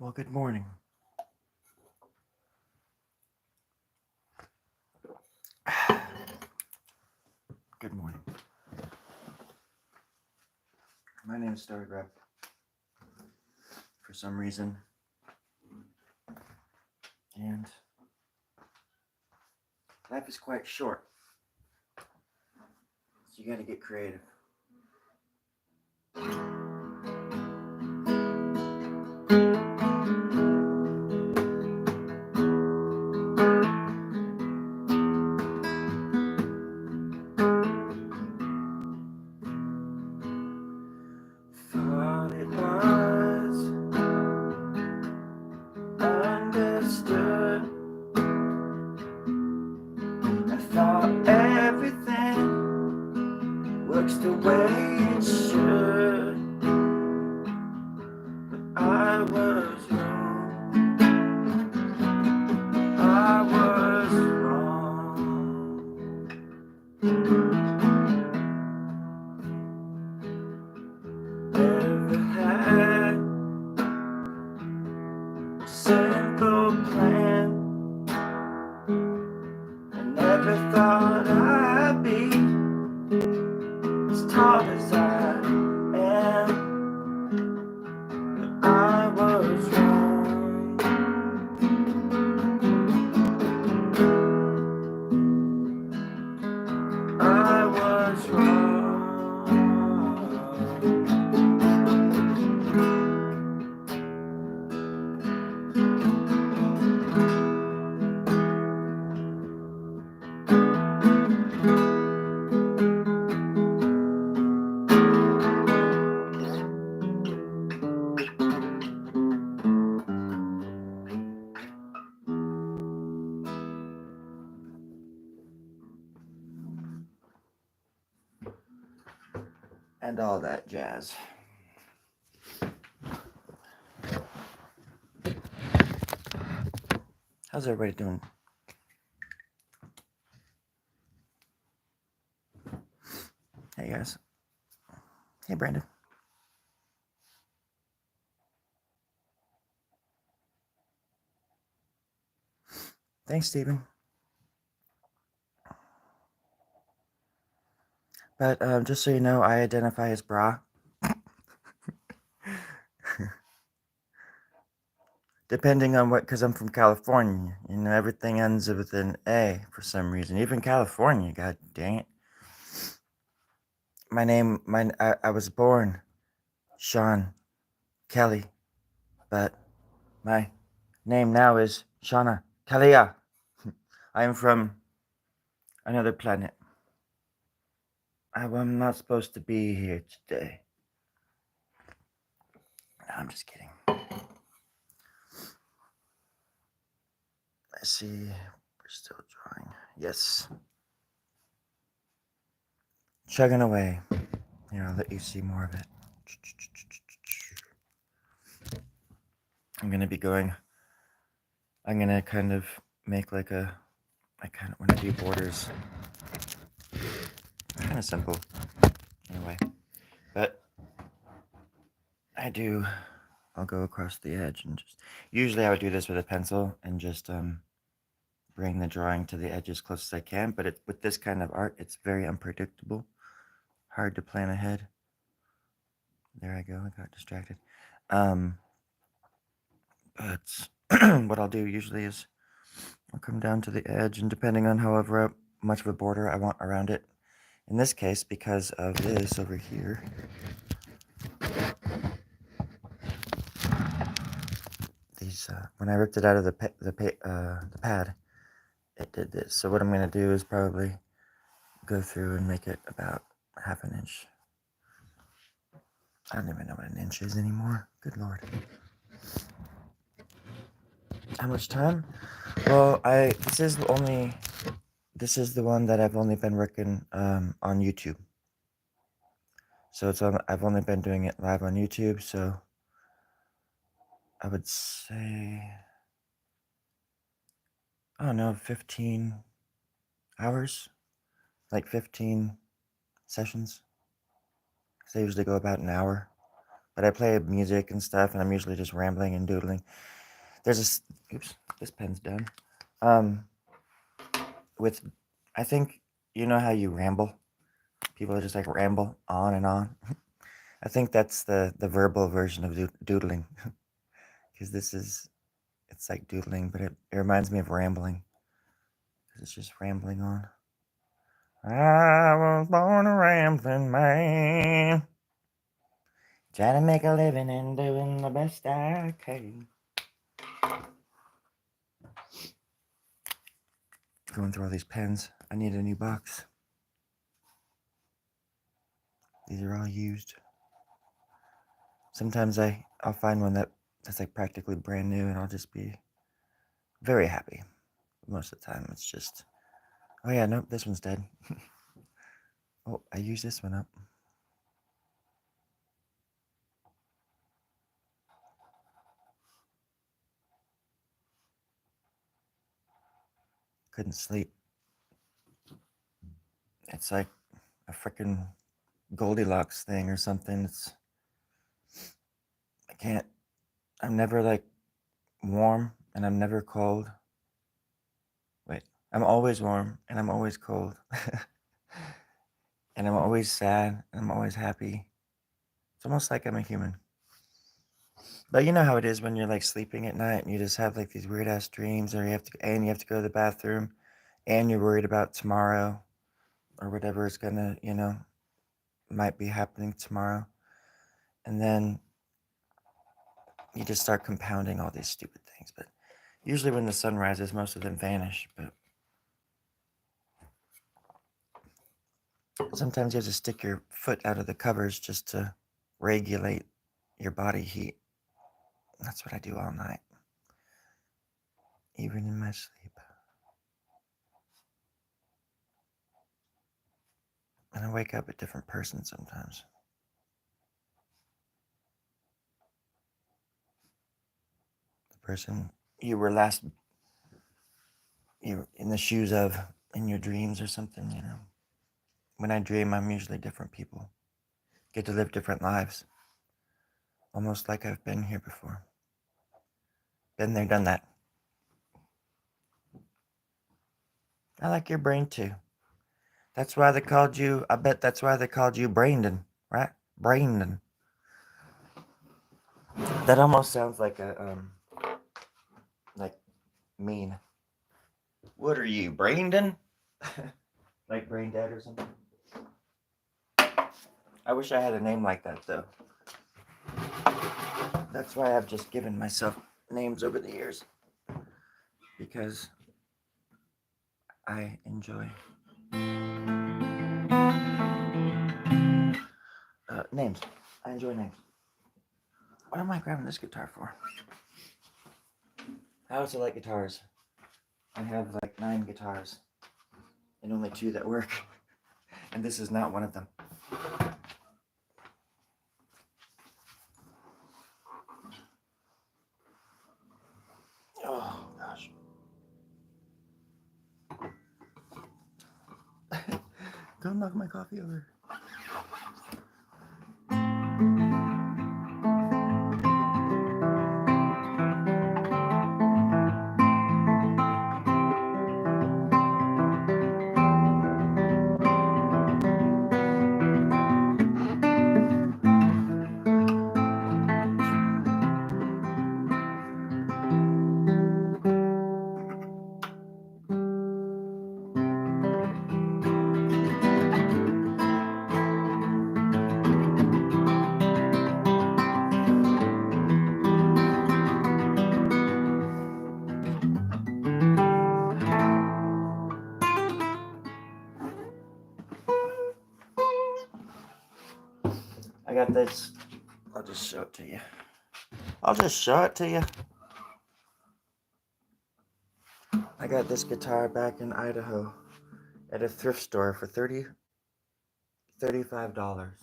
Well, good morning. Good morning. My name is Starry Rep. For some reason. And life is quite short. So you gotta get creative. Thought it was understood. I thought everything works the way it should. But I was wrong. I was wrong. Never had a simple plan. I never thought I'd be as tall as I am. But I was wrong. I was wrong. And all that jazz. How's everybody doing? Hey guys. Hey Brandon. Thanks, Stephen. But just so you know, I identify as bra. Depending on what, because I'm from California, you know, everything ends with an A for some reason. Even California, god dang it. I was born Sean Kelly, but my name now is Shauna Kalia. I am from another planet. I'm not supposed to be here today. No, I'm just kidding. Let's see. We're still drawing. Yes. Chugging away. Here, I'll let you see more of it. I'm going to kind of make like I kind of want to do borders. Kind of simple, anyway. But I'll go across the edge and usually I would do this with a pencil and just bring the drawing to the edge as close as I can. But with this kind of art, it's very unpredictable. Hard to plan ahead. There I go, I got distracted. But what I'll do usually is I'll come down to the edge, and depending on however much of a border I want around it, in this case, because of this over here, these when I ripped it out of the pad, it did this. So what I'm going to do is probably go through and make it about half an inch. I don't even know what an inch is anymore. Good Lord. How much time? Well, this is the one that I've only been working on YouTube. So I've only been doing it live on YouTube, so I would say, I don't know, 15 hours, like 15 sessions. Because they usually go about an hour. But I play music and stuff, and I'm usually just rambling and doodling. There's this. Oops, this pen's done. Um, with, I think you know how you ramble. People just like ramble on and on. I think that's the verbal version of doodling, because it's like doodling, but it reminds me of rambling, because it's just rambling on. I was born a rambling man, trying to make a living and doing the best I can. Going through all these pens. I need a new box. These are all used. Sometimes I'll find one that's like practically brand new, and I'll just be very happy. Most of the time, it's just, oh yeah, nope, this one's dead. Oh, I used this one up. Couldn't sleep. It's like a freaking Goldilocks thing or something. I can't. I'm never like warm, and I'm never cold. Wait, I'm always warm and I'm always cold. And I'm always sad and I'm always happy. It's almost like I'm a human. But you know how it is when you're like sleeping at night and you just have like these weird ass dreams, or you have to go to the bathroom, and you're worried about tomorrow or whatever is gonna, might be happening tomorrow. And then you just start compounding all these stupid things. But usually when the sun rises, most of them vanish. But sometimes you have to stick your foot out of the covers just to regulate your body heat. That's what I do all night, even in my sleep. And I wake up a different person sometimes. The person you were in the shoes of in your dreams or something. When I dream, I'm usually different people. Get to live different lives. Almost like I've been here before. Been there, done that. I like your brain too. That's why they called you, I bet that's why they called you Brandon, right? Brandon. That almost sounds like like mean. What are you, Brandon? Like brain dead or something? I wish I had a name like that though. That's why I've just given myself names over the years. Because I enjoy names. I enjoy names. What am I grabbing this guitar for? I also like guitars. I have like 9 guitars and only 2 that work. And this is not one of them. Oh gosh. Don't knock my coffee over. I got this. I'll just show it to you. I got this guitar back in Idaho at a thrift store for $35.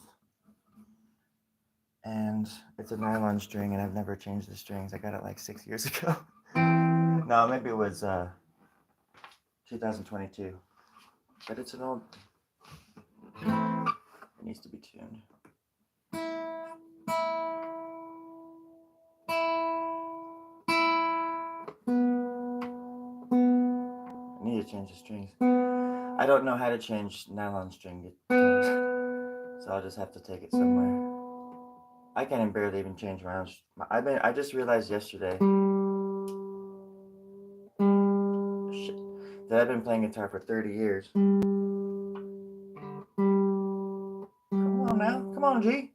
And it's a nylon string, and I've never changed the strings. I got it like 6 years ago. No, maybe it was 2022. But it's an old. It needs to be tuned. change the strings. I don't know how to change nylon string guitars, so I'll just have to take it somewhere. I can barely even change my own. I just realized yesterday that I've been playing guitar for 30 years. Come on now. Come on, G.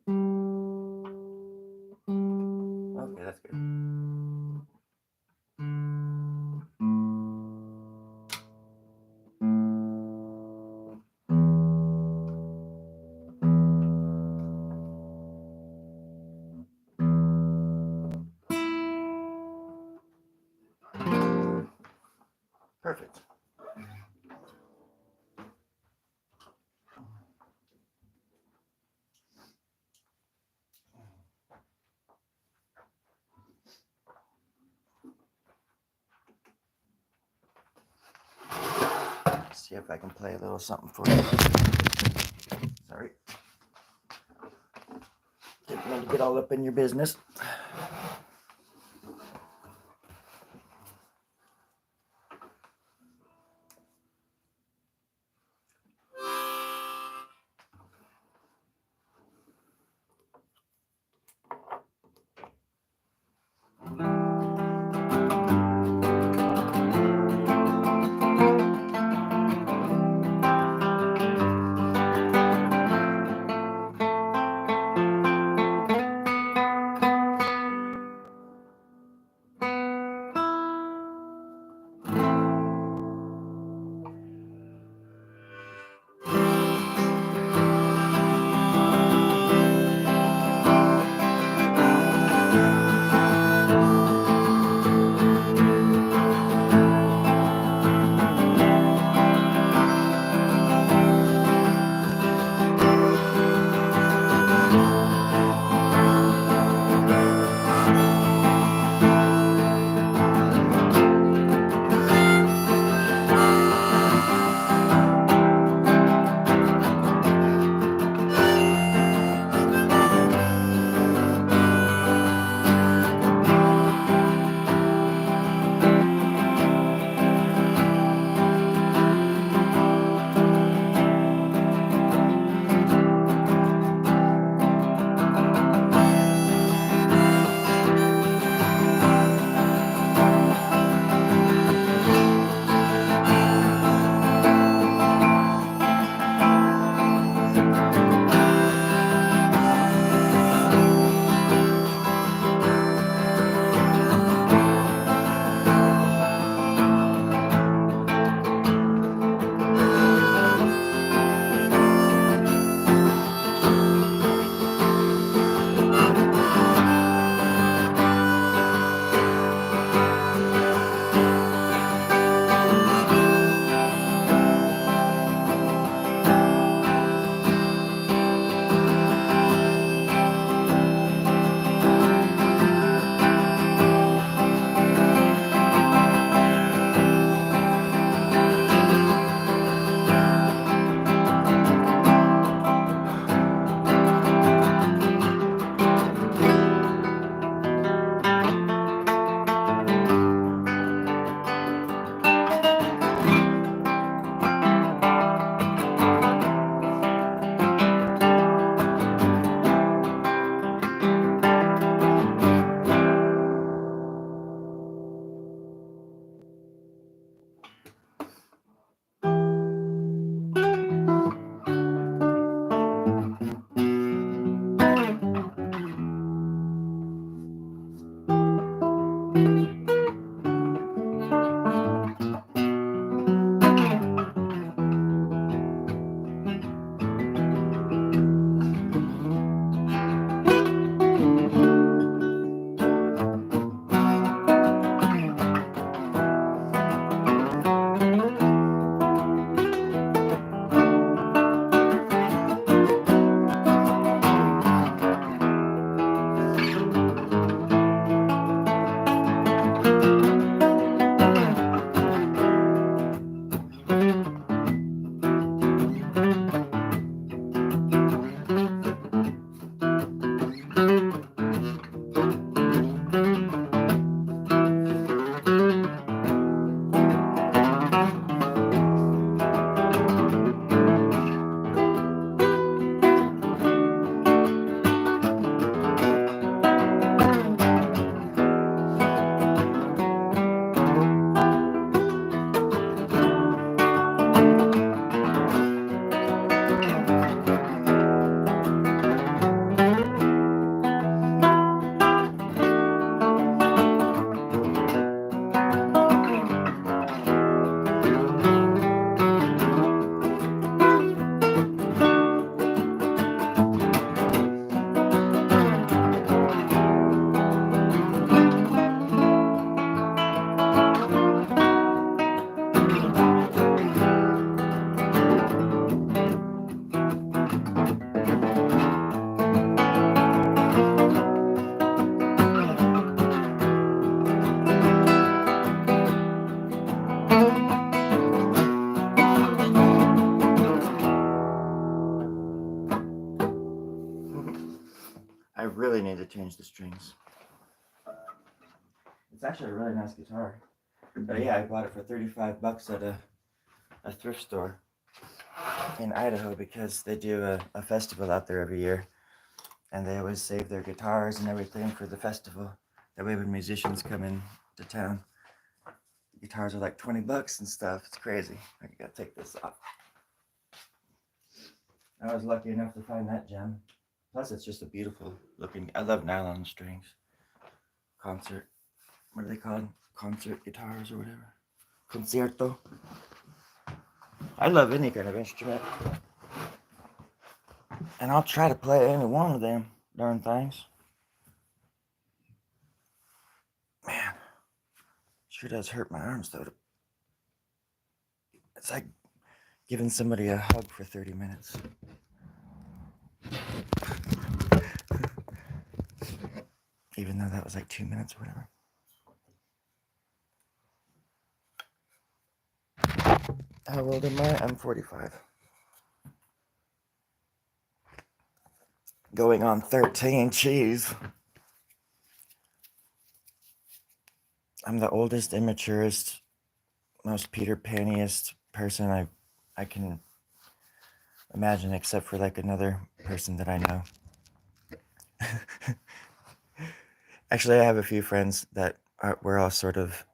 Okay, that's good. Perfect. See if I can play a little something for you. Sorry. Didn't mean to get all up in your business. really need to change the strings. It's actually a really nice guitar. But yeah, I bought it for $35 at a thrift store in Idaho because they do a festival out there every year. And they always save their guitars and everything for the festival. That way when musicians come in to town, guitars are like $20 and stuff. It's crazy. I gotta take this off. I was lucky enough to find that gem. Plus, it's just a beautiful looking. I love nylon strings. Concert. What are they called? Concert guitars or whatever. Concierto. I love any kind of instrument. And I'll try to play any one of them darn things. Man, sure does hurt my arms though. It's like giving somebody a hug for 30 minutes. Even though that was like 2 minutes or whatever. How old am I? I'm 45. Going on 13, jeez. I'm the oldest, immaturest, most Peter Pan-iest person I can imagine, except for like another person that I know. Actually, I have a few friends that we're all sort of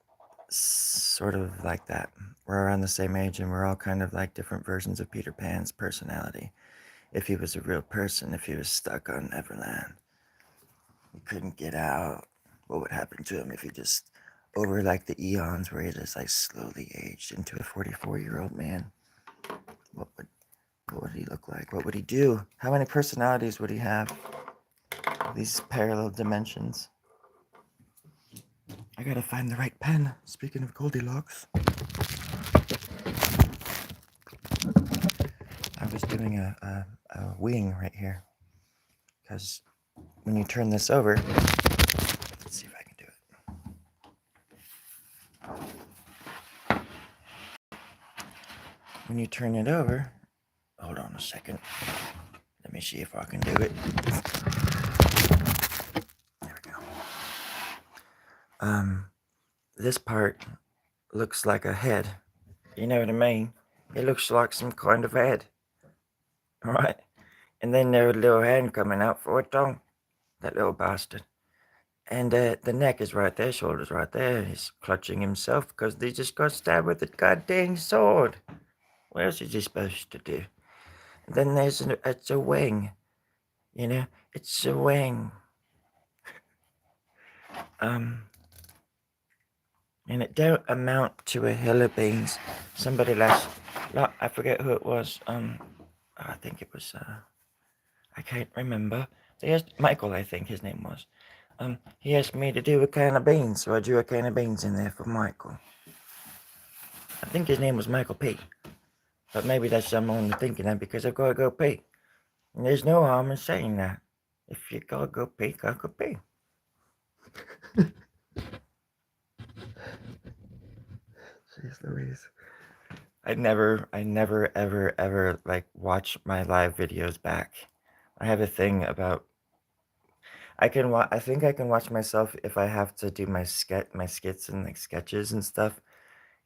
like that. We're around the same age, and we're all kind of like different versions of Peter Pan's personality. If he was a real person, if he was stuck on Neverland, he couldn't get out. What would happen to him if he just, over like the eons where he just like slowly aged into a 44-year-old man? What would he look like? What would he do? How many personalities would he have? These parallel dimensions. I gotta find the right pen. Speaking of Goldilocks. I was doing a wing right here. Because when you turn this over, let's see if I can do it. When you turn it over, hold on a second. Let me see if I can do it. There we go. This part looks like a head. You know what I mean? It looks like some kind of head. Alright? And then there's a little hand coming out for a tongue. That little bastard. And the neck is right there, shoulders right there. He's clutching himself because they just got stabbed with a goddamn sword. What else is he supposed to do? And then it's a wing. You know? It's a wing. And it don't amount to a hill of beans. Somebody I forget who it was. I think it was, I can't remember. Michael, I think his name was. He asked me to do a can of beans, so I drew a can of beans in there for Michael. I think his name was Michael P. But maybe that's I'm only thinking that because I've got to go pee. And there's no harm in saying that. If you gotta go pee, gotta go pee. Jeez Louise. I never, ever like watch my live videos back. I have a thing about. I think I can watch myself if I have to do my skits and like sketches and stuff,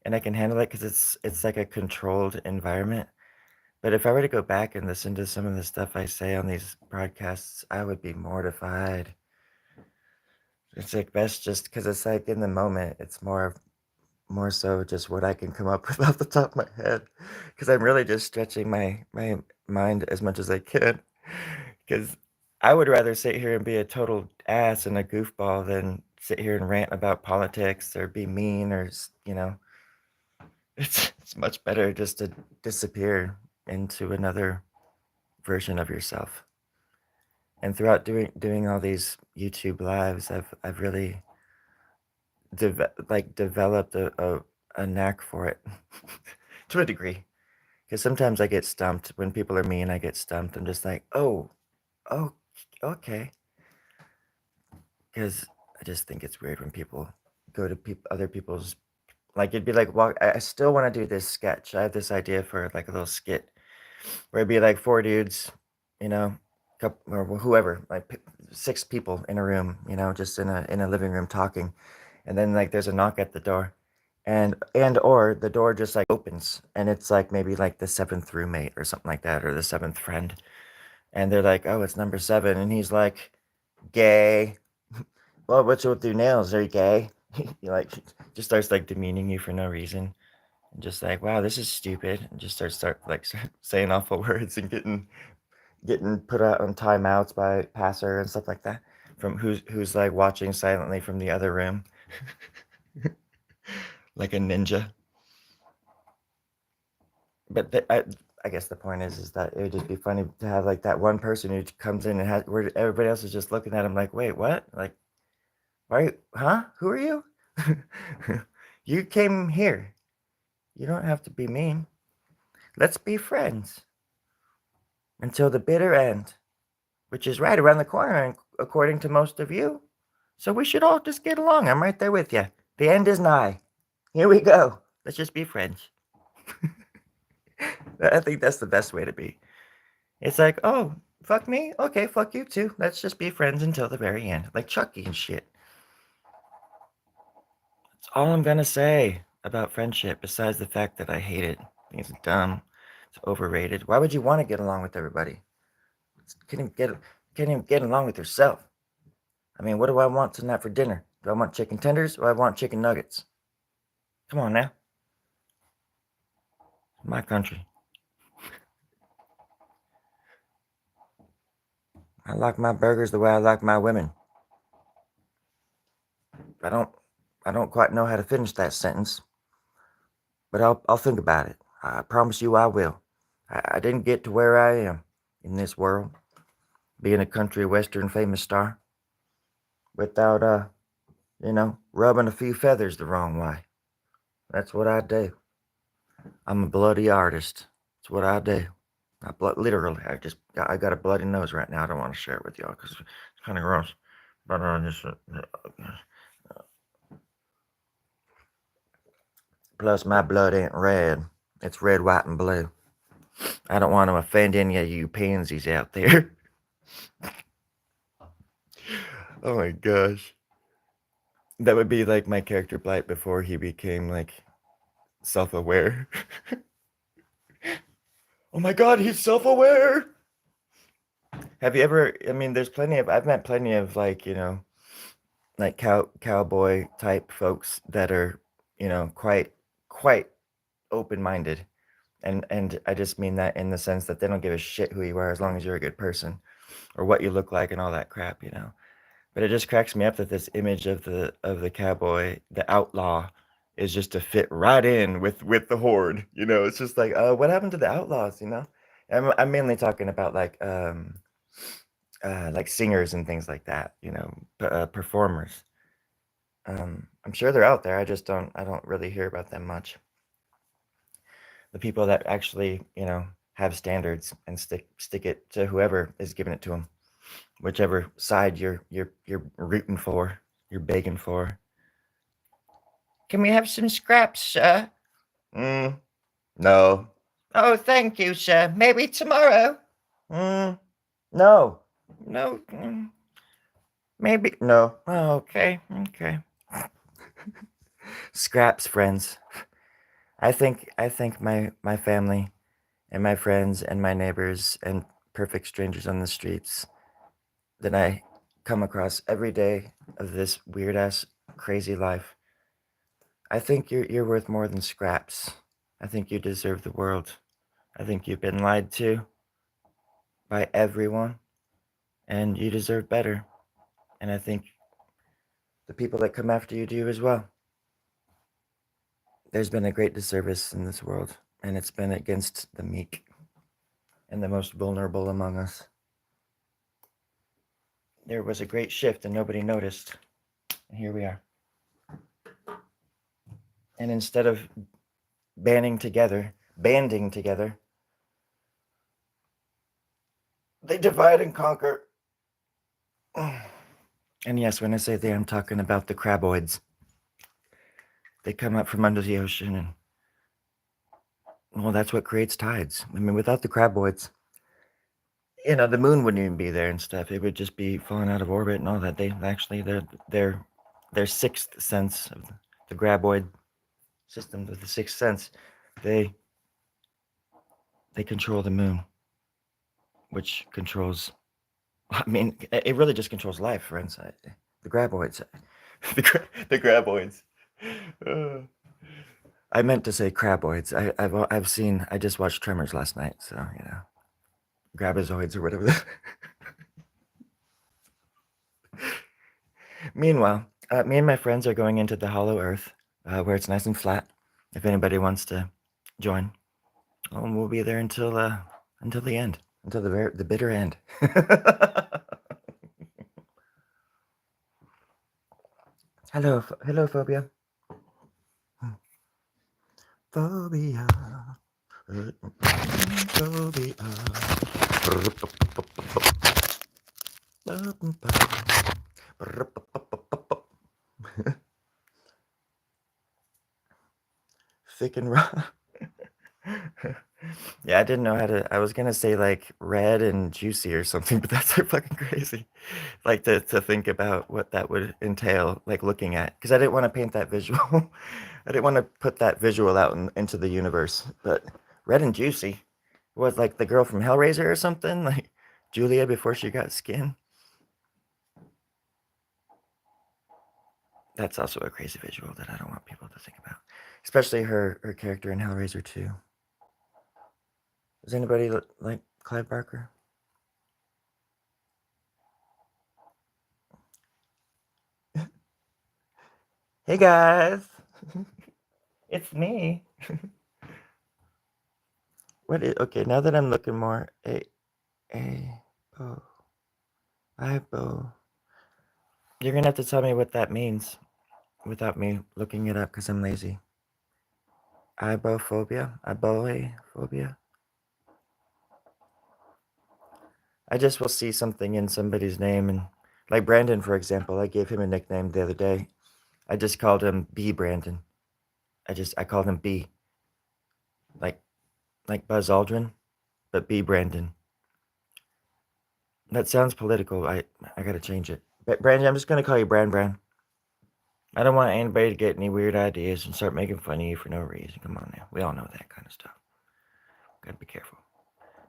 and I can handle it because it's like a controlled environment. But if I were to go back and listen to some of the stuff I say on these broadcasts, I would be mortified. It's like best just because it's like in the moment. It's more so just what I can come up with off the top of my head, because I'm really just stretching my mind as much as I can, because I would rather sit here and be a total ass and a goofball than sit here and rant about politics or be mean or it's much better just to disappear into another version of yourself. And throughout doing all these YouTube lives, I've really developed a knack for it to a degree. Because sometimes I get stumped when people are mean. I get stumped. I'm just like, oh, okay. Because I just think it's weird when people go to other people's, like it'd be like, well, I still want to do this sketch. I have this idea for like a little skit where it'd be like four dudes, you know, or whoever, like 6 people in a room, just in a living room talking, and then like there's a knock at the door, and or the door just like opens, and it's like maybe like the 7th roommate or something like that, or the 7th friend, and they're like, "Oh, it's number 7," and he's like, "Gay." Well, what's with your nails? Are you gay? He like just starts like demeaning you for no reason, and just like, wow, this is stupid, and just start like saying awful words and getting put out on timeouts by passer and stuff like that, from who's like watching silently from the other room, like a ninja. But I guess the point is that it would just be funny to have like that one person who comes in and has where everybody else is just looking at him like, wait, what? Like, why? Huh? Who are you? You came here. You don't have to be mean. Let's be friends until the bitter end, which is right around the corner, according to most of you. So we should all just get along. I'm right there with you. The end is nigh. Here we go. Let's just be friends. I think that's the best way to be. It's like, oh, fuck me? Okay, fuck you too. Let's just be friends until the very end. Like Chucky and shit. That's all I'm gonna say about friendship, besides the fact that I hate it. I think it's dumb. It's overrated. Why would you want to get along with everybody? Can't even get along with yourself. I mean, what do I want tonight for dinner? Do I want chicken tenders or I want chicken nuggets? Come on now. My country. I like my burgers the way I like my women. I don't I don't quite know how to finish that sentence, but I'll think about it. I promise you I will. I didn't get to where I am in this world, being a country western famous star, without rubbing a few feathers the wrong way. That's what I do. I'm a bloody artist. That's what I do. Literally, I got a bloody nose right now. I don't want to share it with y'all because it's kind of gross. But plus my blood ain't red. It's red, white, and blue. I don't want to offend any of you pansies out there. Oh my gosh. That would be like my character Blight before he became like self-aware. Oh my god, he's self-aware. Have you ever, I mean, I've met plenty of like, like cowboy type folks that are, quite open-minded. And I just mean that in the sense that they don't give a shit who you are as long as you're a good person or what you look like and all that crap. But it just cracks me up that this image of the cowboy, the outlaw, is just to fit right in with the horde. It's just like, what happened to the outlaws? I'm mainly talking about like singers and things like that. Performers. I'm sure they're out there. I don't really hear about them much. The people that actually, have standards and stick it to whoever is giving it to them, whichever side you're rooting for, you're begging for. Can we have some scraps, sir? No. Oh, thank you, sir. Maybe tomorrow. No. No. Maybe no. Oh, okay. Okay. Scraps, friends. I think my family and my friends and my neighbors and perfect strangers on the streets that I come across every day of this weird ass crazy life. I think you're worth more than scraps. I think you deserve the world. I think you've been lied to by everyone and you deserve better. And I think the people that come after you do as well. There's been a great disservice in this world, and it's been against the meek and the most vulnerable among us. There was a great shift and nobody noticed. And here we are. And instead of banding together, they divide and conquer. And yes, when I say they, I'm talking about the craboids. They come up from under the ocean, and well, that's what creates tides. I mean, without the craboids, You know, the moon wouldn't even be there and stuff. It would just be falling out of orbit and all that. They actually, their sixth sense of the graboid system of the sixth sense, they control the moon, which controls. I mean, it really just controls life, friends. The graboids, the graboids. Uh, I meant to say craboids. I've seen. I just watched Tremors last night, so you know, grabozoids or whatever. Meanwhile, me and my friends are going into the Hollow Earth, where it's nice and flat. If anybody wants to join, we'll be there until the end, until the bitter end. Hello, phobia. Phobia. Phobia. Thick and raw. Yeah, I didn't know how to. I was gonna say like red and juicy or something, but that's so fucking crazy. Like to think about what that would entail, like looking at, because I didn't want to paint that visual. I didn't want to put that visual out into the universe. But red and juicy was like the girl from Hellraiser or something, like Julia before she got skin. That's also a crazy visual that I don't want people to think about, especially her character in Hellraiser 2. Does anybody like Clive Barker? Hey guys, it's me. What is okay? Now that I'm looking more, oh, Ibo. You're gonna have to tell me what that means without me looking it up because I'm lazy. Ibophobia, ibophobia. I just will see something in somebody's name, and like Brandon, for example, I gave him a nickname the other day. I just called him B Brandon. I called him B, like Buzz Aldrin, but B Brandon. That sounds political. I gotta change it. But Brandon, I'm just gonna call you Brand. I don't want anybody to get any weird ideas and start making fun of you for no reason. Come on now. We all know that kind of stuff. Gotta be careful.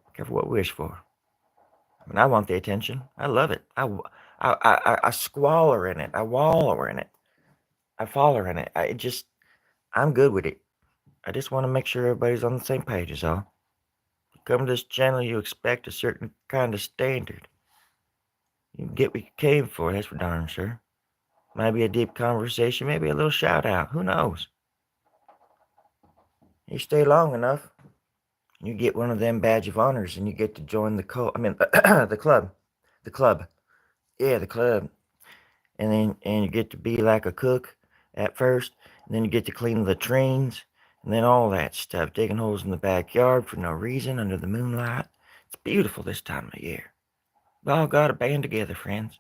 Be careful what we wish for. I mean, I want the attention. I love it. I squalor in it. I wallow in it. I faller in it. I'm good with it. I just want to make sure everybody's on the same page is all. You come to this channel, you expect a certain kind of standard. You get what you came for, that's for darn sure. Maybe a deep conversation, maybe a little shout out. Who knows? You stay long enough, you get one of them badge of honors and you get to join the the club. The club. Yeah, the club. And you get to be like a cook at first, and then you get to clean the latrines, and then all that stuff, digging holes in the backyard for no reason under the moonlight. It's beautiful this time of year. We all got a band together, friends.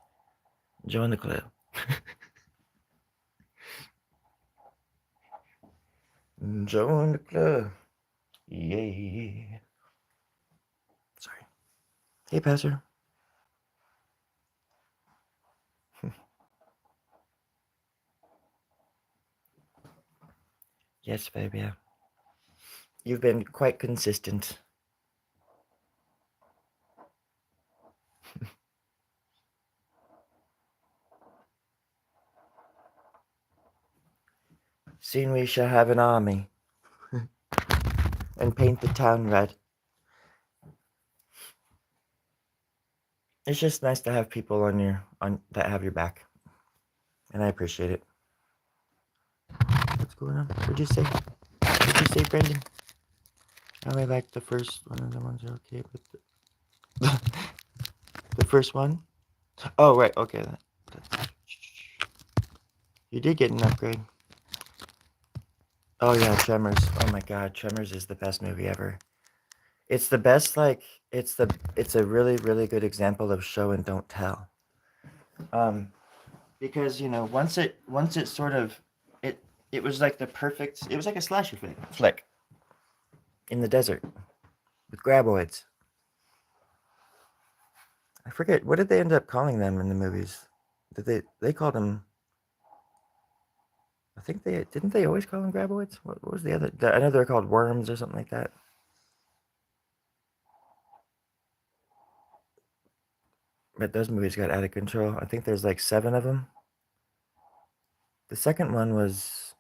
Join the club. Join the club. Yeah. Sorry. Hey, Pastor. Yes, baby. You've been quite consistent. Soon we shall have an army and paint the town red. It's just nice to have people on that have your back, and I appreciate it. What's going on? What'd you say? What'd you say, Brendan? I only like the first one, and the ones are okay, but the first one. Oh right, okay. You did get an upgrade. Oh yeah, Tremors. Oh my God, Tremors is the best movie ever. It's the best. It's a really really good example of show and don't tell. Because once it sort of it was like the perfect. It was like a slasher flick in the desert with graboids. I forget, what did they end up calling them in the movies? They called them, I think didn't they always call them graboids? What was the other, I know they're called worms or something like that. But those movies got out of control. I think there's like 7 of them. The second one was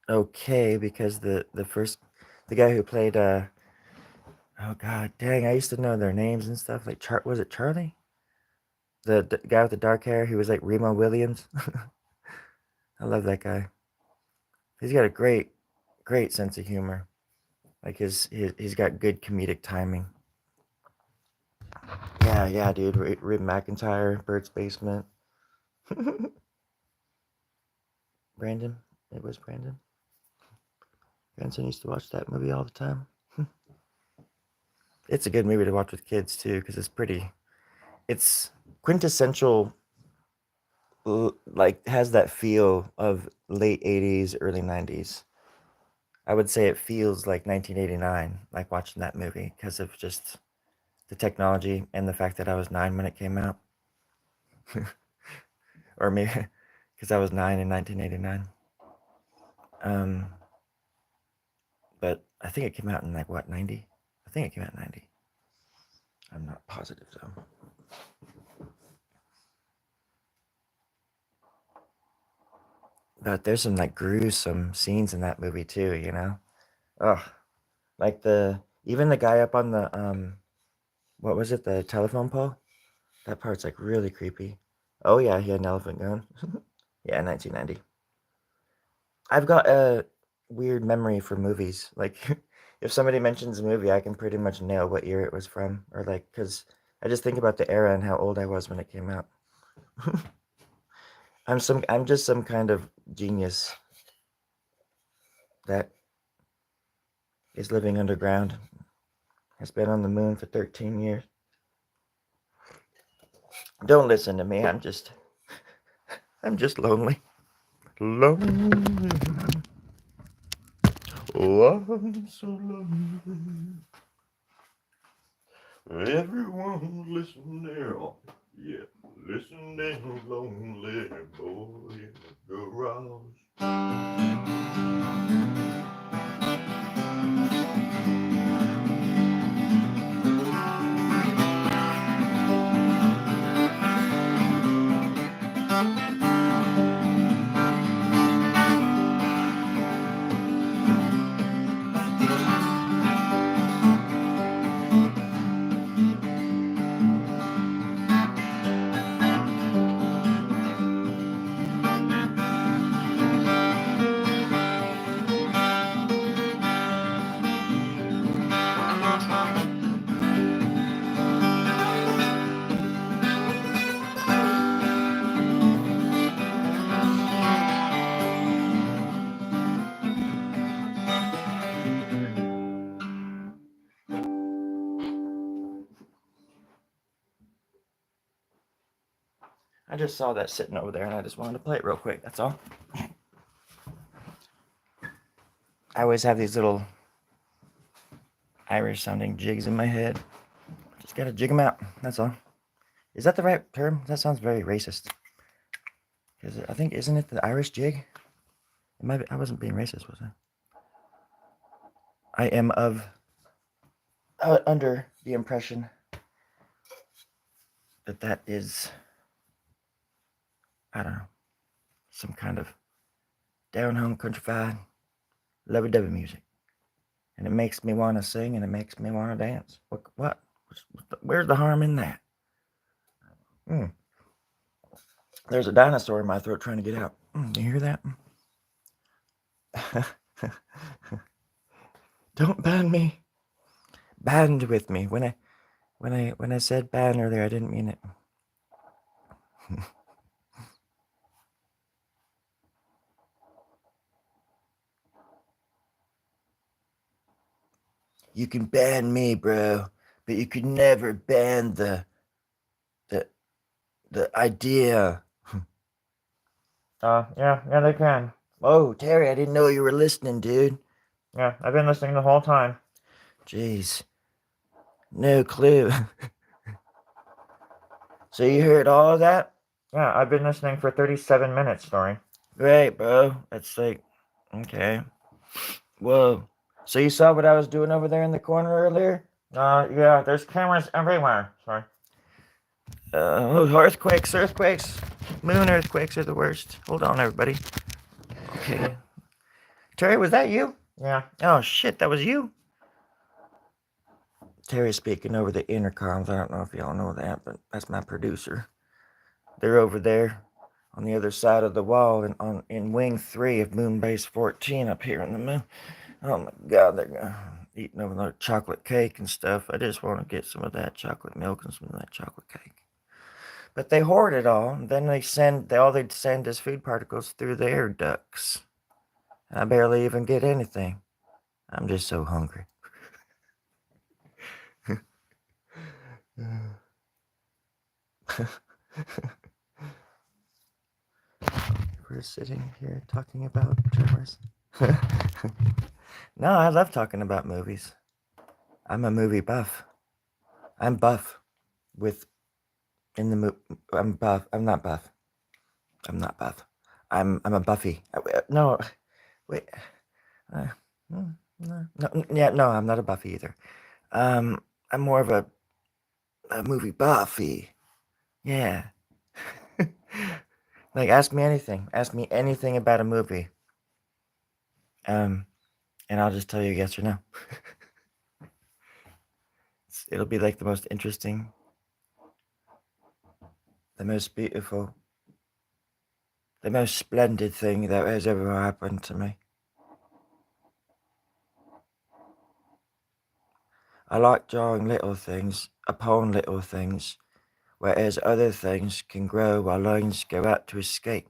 okay because the guy who played oh god dang, I used to know their names and stuff, like was it Charlie? The guy with the dark hair who was like Remo Williams. I love that guy. He's got a great sense of humor. Like he's got good comedic timing. Yeah, dude. Rib McIntyre, Bird's Basement. Brandon. It was Brandon. Grandson used to watch that movie all the time. It's a good movie to watch with kids too, because it's quintessential, like has that feel of late 80s, early 90s. I would say it feels like 1989, like watching that movie, because of just the technology and the fact that I was 9 when it came out. Or maybe because I was 9 in 1989. Um, but I think it came out in like what, 90? I think it came out in 90. I'm not positive though. But there's some like gruesome scenes in that movie too, you know? Ugh. Like even the guy up on the what was it, the telephone pole? That part's like really creepy. Oh yeah, he had an elephant gun. Yeah, 1990. I've got a weird memory for movies. Like, if somebody mentions a movie, I can pretty much nail what year it was from, or like, cause I just think about the era and how old I was when it came out. I'm just some kind of genius that is living underground. Has been on the moon for 13 years. Don't listen to me. I'm just lonely. Lonely. Oh, I'm so lonely. Everyone listen there. Yeah, listen there, lonely boy in the garage. I just saw that sitting over there and I just wanted to play it real quick. That's all. I always have these little Irish sounding jigs in my head. Just gotta jig them out. That's all. Is that the right term? That sounds very racist. Because I think, isn't it the Irish jig? It might be, I wasn't being racist, was I? I am under the impression that is, I don't know, some kind of down home countrified lovey dovey music. And it makes me want to sing and it makes me want to dance. What? Where's the harm in that? Mm. There's a dinosaur in my throat trying to get out. You hear that? Don't ban me. Band with me. When I said ban earlier, I didn't mean it. You can ban me, bro, but you could never ban the the idea. Yeah, they can. Oh, Terry, I didn't know you were listening, dude. Yeah, I've been listening the whole time. Jeez. No clue. So you heard all of that? Yeah, I've been listening for 37 minutes, Story. Great, bro. That's like, okay. Whoa. So you saw what I was doing over there in the corner earlier? Yeah, there's cameras everywhere. Sorry. Earthquakes. Moon earthquakes are the worst. Hold on, everybody. Okay. Terry, was that you? Yeah. Oh, shit, that was you? Terry's speaking over the intercoms. I don't know if y'all know that, but that's my producer. They're over there on the other side of the wall in Wing 3 of Moonbase 14 up here in the moon. Oh my god, they're eating over their chocolate cake and stuff. I just want to get some of that chocolate milk and some of that chocolate cake. But they hoard it all, and then all they send is food particles through the air ducts. And I barely even get anything. I'm just so hungry. We're sitting here talking about Tremors. No, I love talking about movies. I'm a movie buff. I'm buff with in the movie. I'm buff. I'm not buff. I'm not buff. I'm a Buffy. No, wait. Uh, no. I'm not a Buffy either. I'm more of a movie Buffy. Yeah. Like, ask me anything. Ask me anything about a movie. And I'll just tell you yes or no. It'll be like the most interesting, the most beautiful, the most splendid thing that has ever happened to me. I like drawing little things upon little things, whereas other things can grow while lines go out to escape,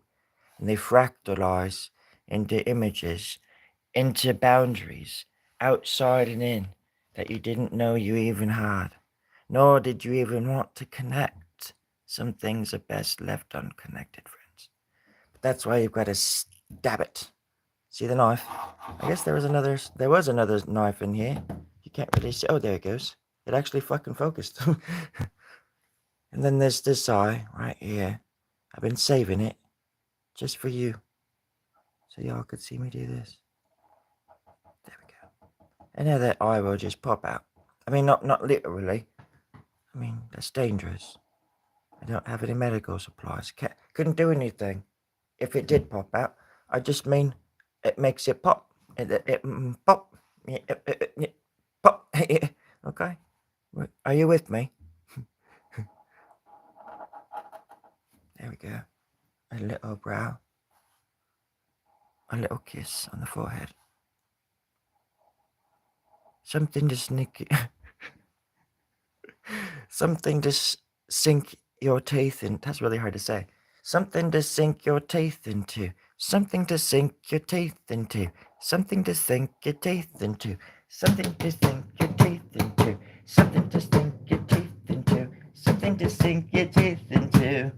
and they fractalize into images, into boundaries, outside and in, that you didn't know you even had, nor did you even want to connect. Some things are best left unconnected, friends. But that's why you've got to stab it. See the knife? I guess there was another knife in here. You can't really see. Oh, there it goes. It actually fucking focused. And then there's this eye right here. I've been saving it just for you, so y'all could see me do this. There we go. And now that eye will just pop out. I mean, not literally. I mean, that's dangerous. I don't have any medical supplies. Couldn't do anything if it did pop out. I just mean it makes it pop. It pop. Pop. Okay. Are you with me? There we go. A little brow. A little kiss on the forehead. Something to sneak. Something to sink your teeth in. That's really hard to say. Something to sink your teeth into. Something to sink your teeth into. Something to sink your teeth into. Something to sink your teeth into. Something to sink your teeth into. Something to sink your teeth into.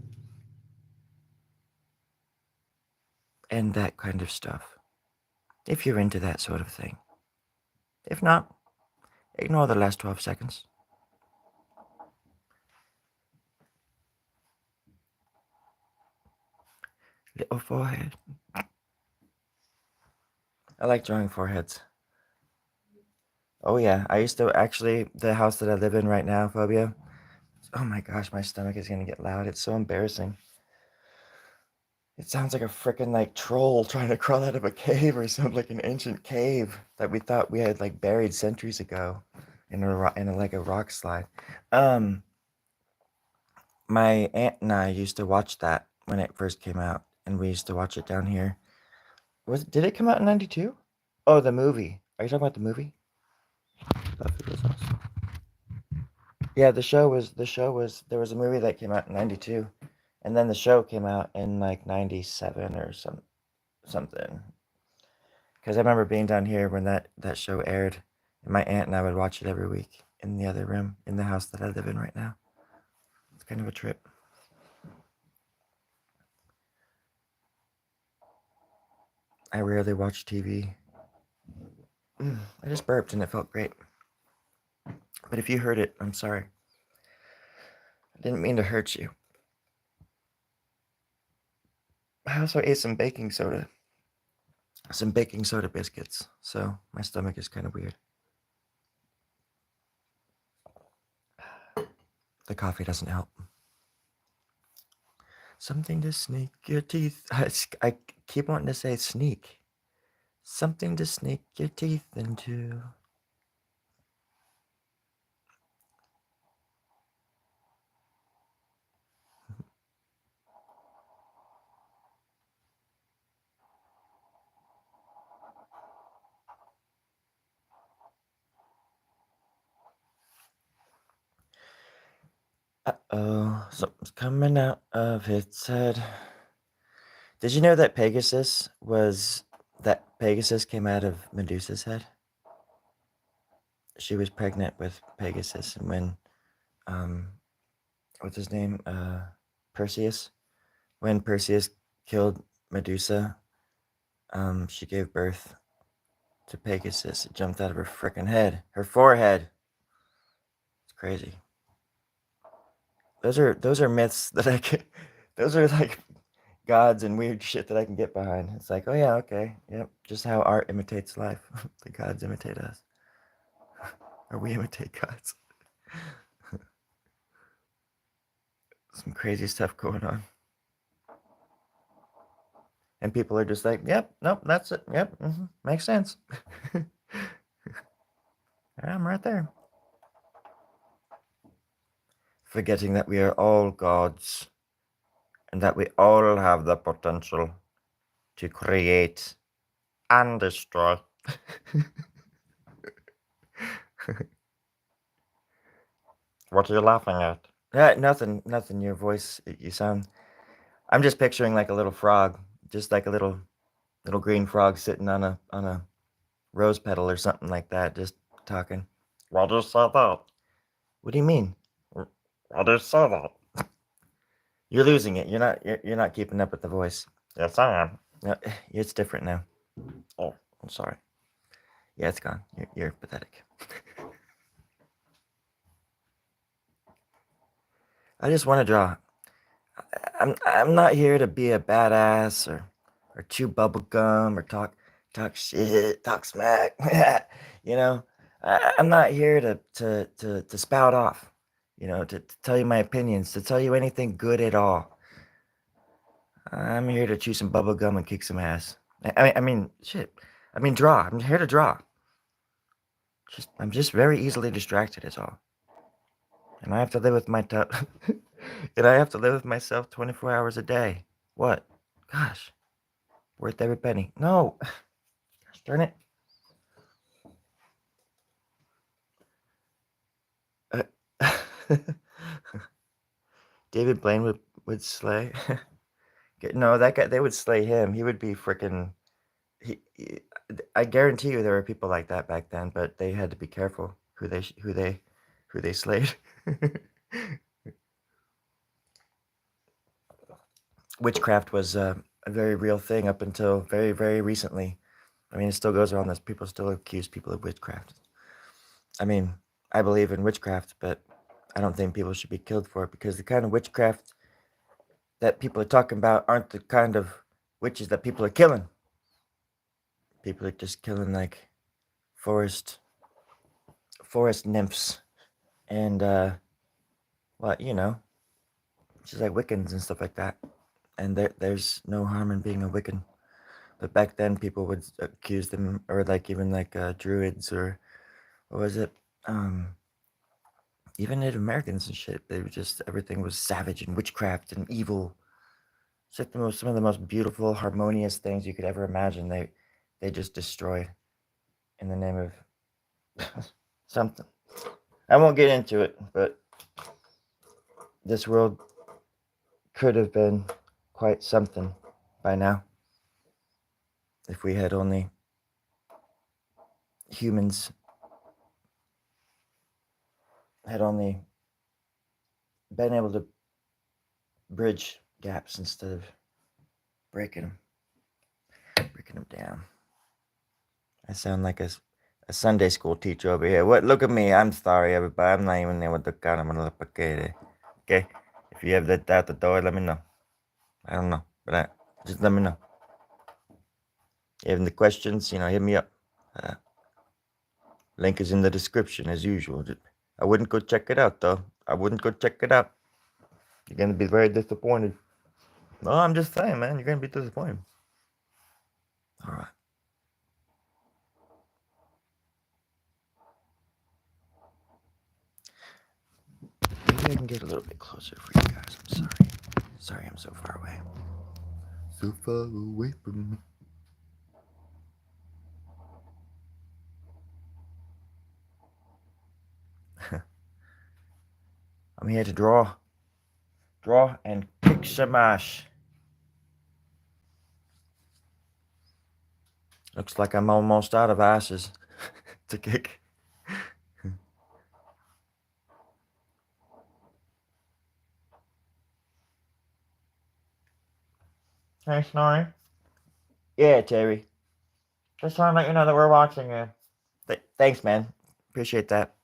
And that kind of stuff. If you're into that sort of thing. If not, ignore the last 12 seconds. Little forehead. I like drawing foreheads. Oh yeah, I used to actually, the house that I live in right now, Phobia. Oh my gosh, my stomach is gonna get loud. It's so embarrassing. It sounds like a freaking like troll trying to crawl out of a cave or something, like an ancient cave that we thought we had like buried centuries ago in like a rock slide. Um, my aunt and I used to watch that when it first came out, and we used to watch it down here. Did it come out in '92? Oh, the movie. Are you talking about the movie? Buffy was awesome. Yeah, the show was there was a movie that came out in '92, and then the show came out in like '97 or something. Because I remember being down here when that show aired, and my aunt and I would watch it every week in the other room in the house that I live in right now. It's kind of a trip. I rarely watch TV. I just burped and it felt great. But if you heard it, I'm sorry. I didn't mean to hurt you. I also ate some baking soda. Some baking soda biscuits. So my stomach is kind of weird. The coffee doesn't help. Something to sneak your teeth. I keep wanting to say sneak. Something to sneak your teeth into. Uh-oh, something's coming out of its head. Did you know that Pegasus came out of Medusa's head? She was pregnant with Pegasus, and when what's his name? Perseus. When Perseus killed Medusa, she gave birth to Pegasus. It jumped out of her frickin' head. Her forehead. It's crazy. Those are myths that I can. Those are like gods and weird shit that I can get behind. It's like, oh yeah, okay, yep. Just how art imitates life. The gods imitate us, or we imitate gods. Some crazy stuff going on, and people are just like, yep, nope, that's it, yep, makes sense. I'm right there. Forgetting that we are all gods, and that we all have the potential to create and destroy. What are you laughing at? Nothing, nothing. Your voice, you sound. I'm just picturing like a little frog, just like a little green frog sitting on a rose petal or something like that, just talking. What do you say that? What do you mean? What do you say that? You're losing it. You're not keeping up with the voice. Yes, I am. No, it's different now. Oh, I'm sorry. Yeah, it's gone. You're pathetic. I just want to draw. I'm not here to be a badass or chew bubble gum or talk shit, talk smack. you know, I'm not here to spout off. To tell you my opinions, to tell you anything good at all. I'm here to chew some bubble gum and kick some ass. I mean, shit. I mean, draw. I'm here to draw. I'm just very easily distracted, is all. And I have to live with and I have to live with myself 24 hours a day. What? Gosh, worth every penny. No, gosh darn it. David Blaine would slay. No, that guy. They would slay him. He would be freaking. I guarantee you, there were people like that back then, but they had to be careful who they slayed. Witchcraft was a very real thing up until very, very recently. I mean, it still goes around this. People still accuse people of witchcraft. I mean, I believe in witchcraft, but I don't think people should be killed for it, because the kind of witchcraft that people are talking about aren't the kind of witches that people are killing. People are just killing like forest nymphs and just like Wiccans and stuff like that. And there's no harm in being a Wiccan. But back then, people would accuse them, or like even like druids, or what was it? Even Native Americans and shit. They were just, everything was savage and witchcraft and evil. It's like some of the most beautiful, harmonious things you could ever imagine. They just destroyed in the name of something. I won't get into it, but this world could have been quite something by now if we had only humans had only been able to bridge gaps instead of breaking them down. I sound like a Sunday school teacher over here. What? Look at me. I'm sorry, everybody. I'm not even there with the gun. I'm gonna look okay. If you have that out the door, let me know. I don't know, but just let me know. If the questions, hit me up. Link is in the description as usual. I wouldn't go check it out though. I wouldn't go check it out. You're gonna be very disappointed. No, I'm just saying, man. You're gonna be disappointed. All right. Maybe I can get a little bit closer for you guys. I'm sorry. Sorry, I'm so far away. So far away from me. I'm here to draw and kick some ass. Looks like I'm almost out of asses to kick. Hey, Snorri. Yeah, Terry. Just trying to let you know that we're watching you. Thanks, man. Appreciate that.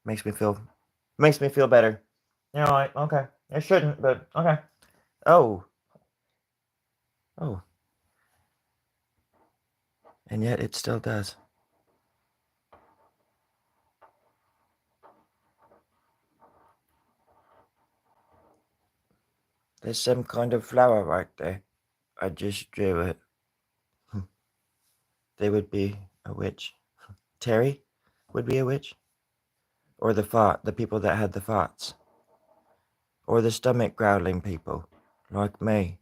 Makes me feel better. Like, okay. It shouldn't, but okay. Oh. And yet it still does. There's some kind of flower right there. I just drew it. They would be a witch. Terry would be a witch? Or the people that had the farts? Or the stomach growling people, like me?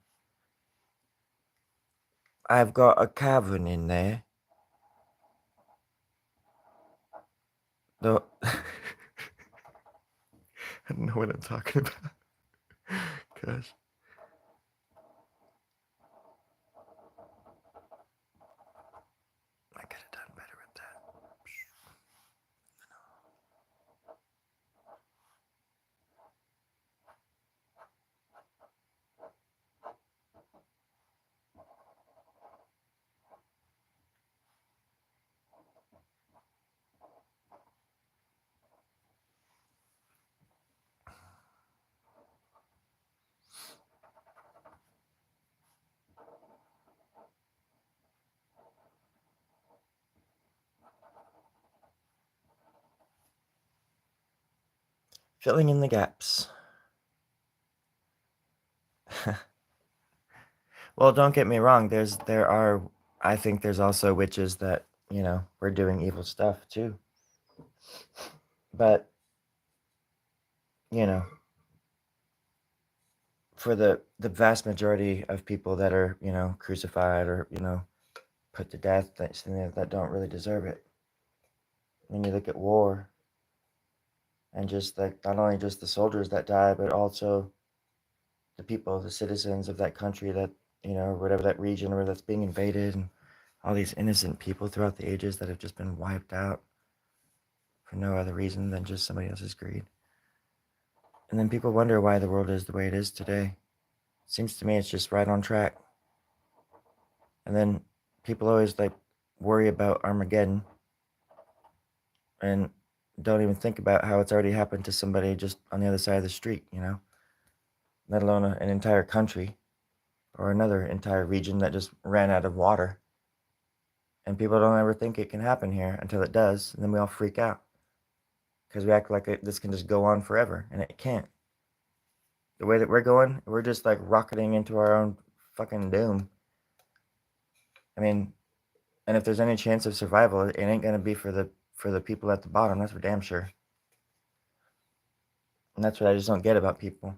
I've got a cavern in there. The I don't know what I'm talking about. Gosh. I could have done better with that. Filling in the gaps. Well, don't get me wrong. I think there's also witches that, were doing evil stuff too. But, for the vast majority of people that are, crucified or, put to death, that don't really deserve it. When you look at war, and just like not only just the soldiers that die, but also the people, the citizens of that country that, whatever that region where that's being invaded, and all these innocent people throughout the ages that have just been wiped out for no other reason than just somebody else's greed. And then people wonder why the world is the way it is today. Seems to me it's just right on track. And then people always like worry about Armageddon and don't even think about how it's already happened to somebody just on the other side of the street, let alone an entire country or another entire region that just ran out of water. And people don't ever think it can happen here until it does, and then we all freak out because we act like this can just go on forever, and it can't. The way that we're going, we're just like rocketing into our own fucking doom. I mean, and if there's any chance of survival, it ain't gonna be for the people at the bottom. That's for damn sure. And that's what I just don't get about people.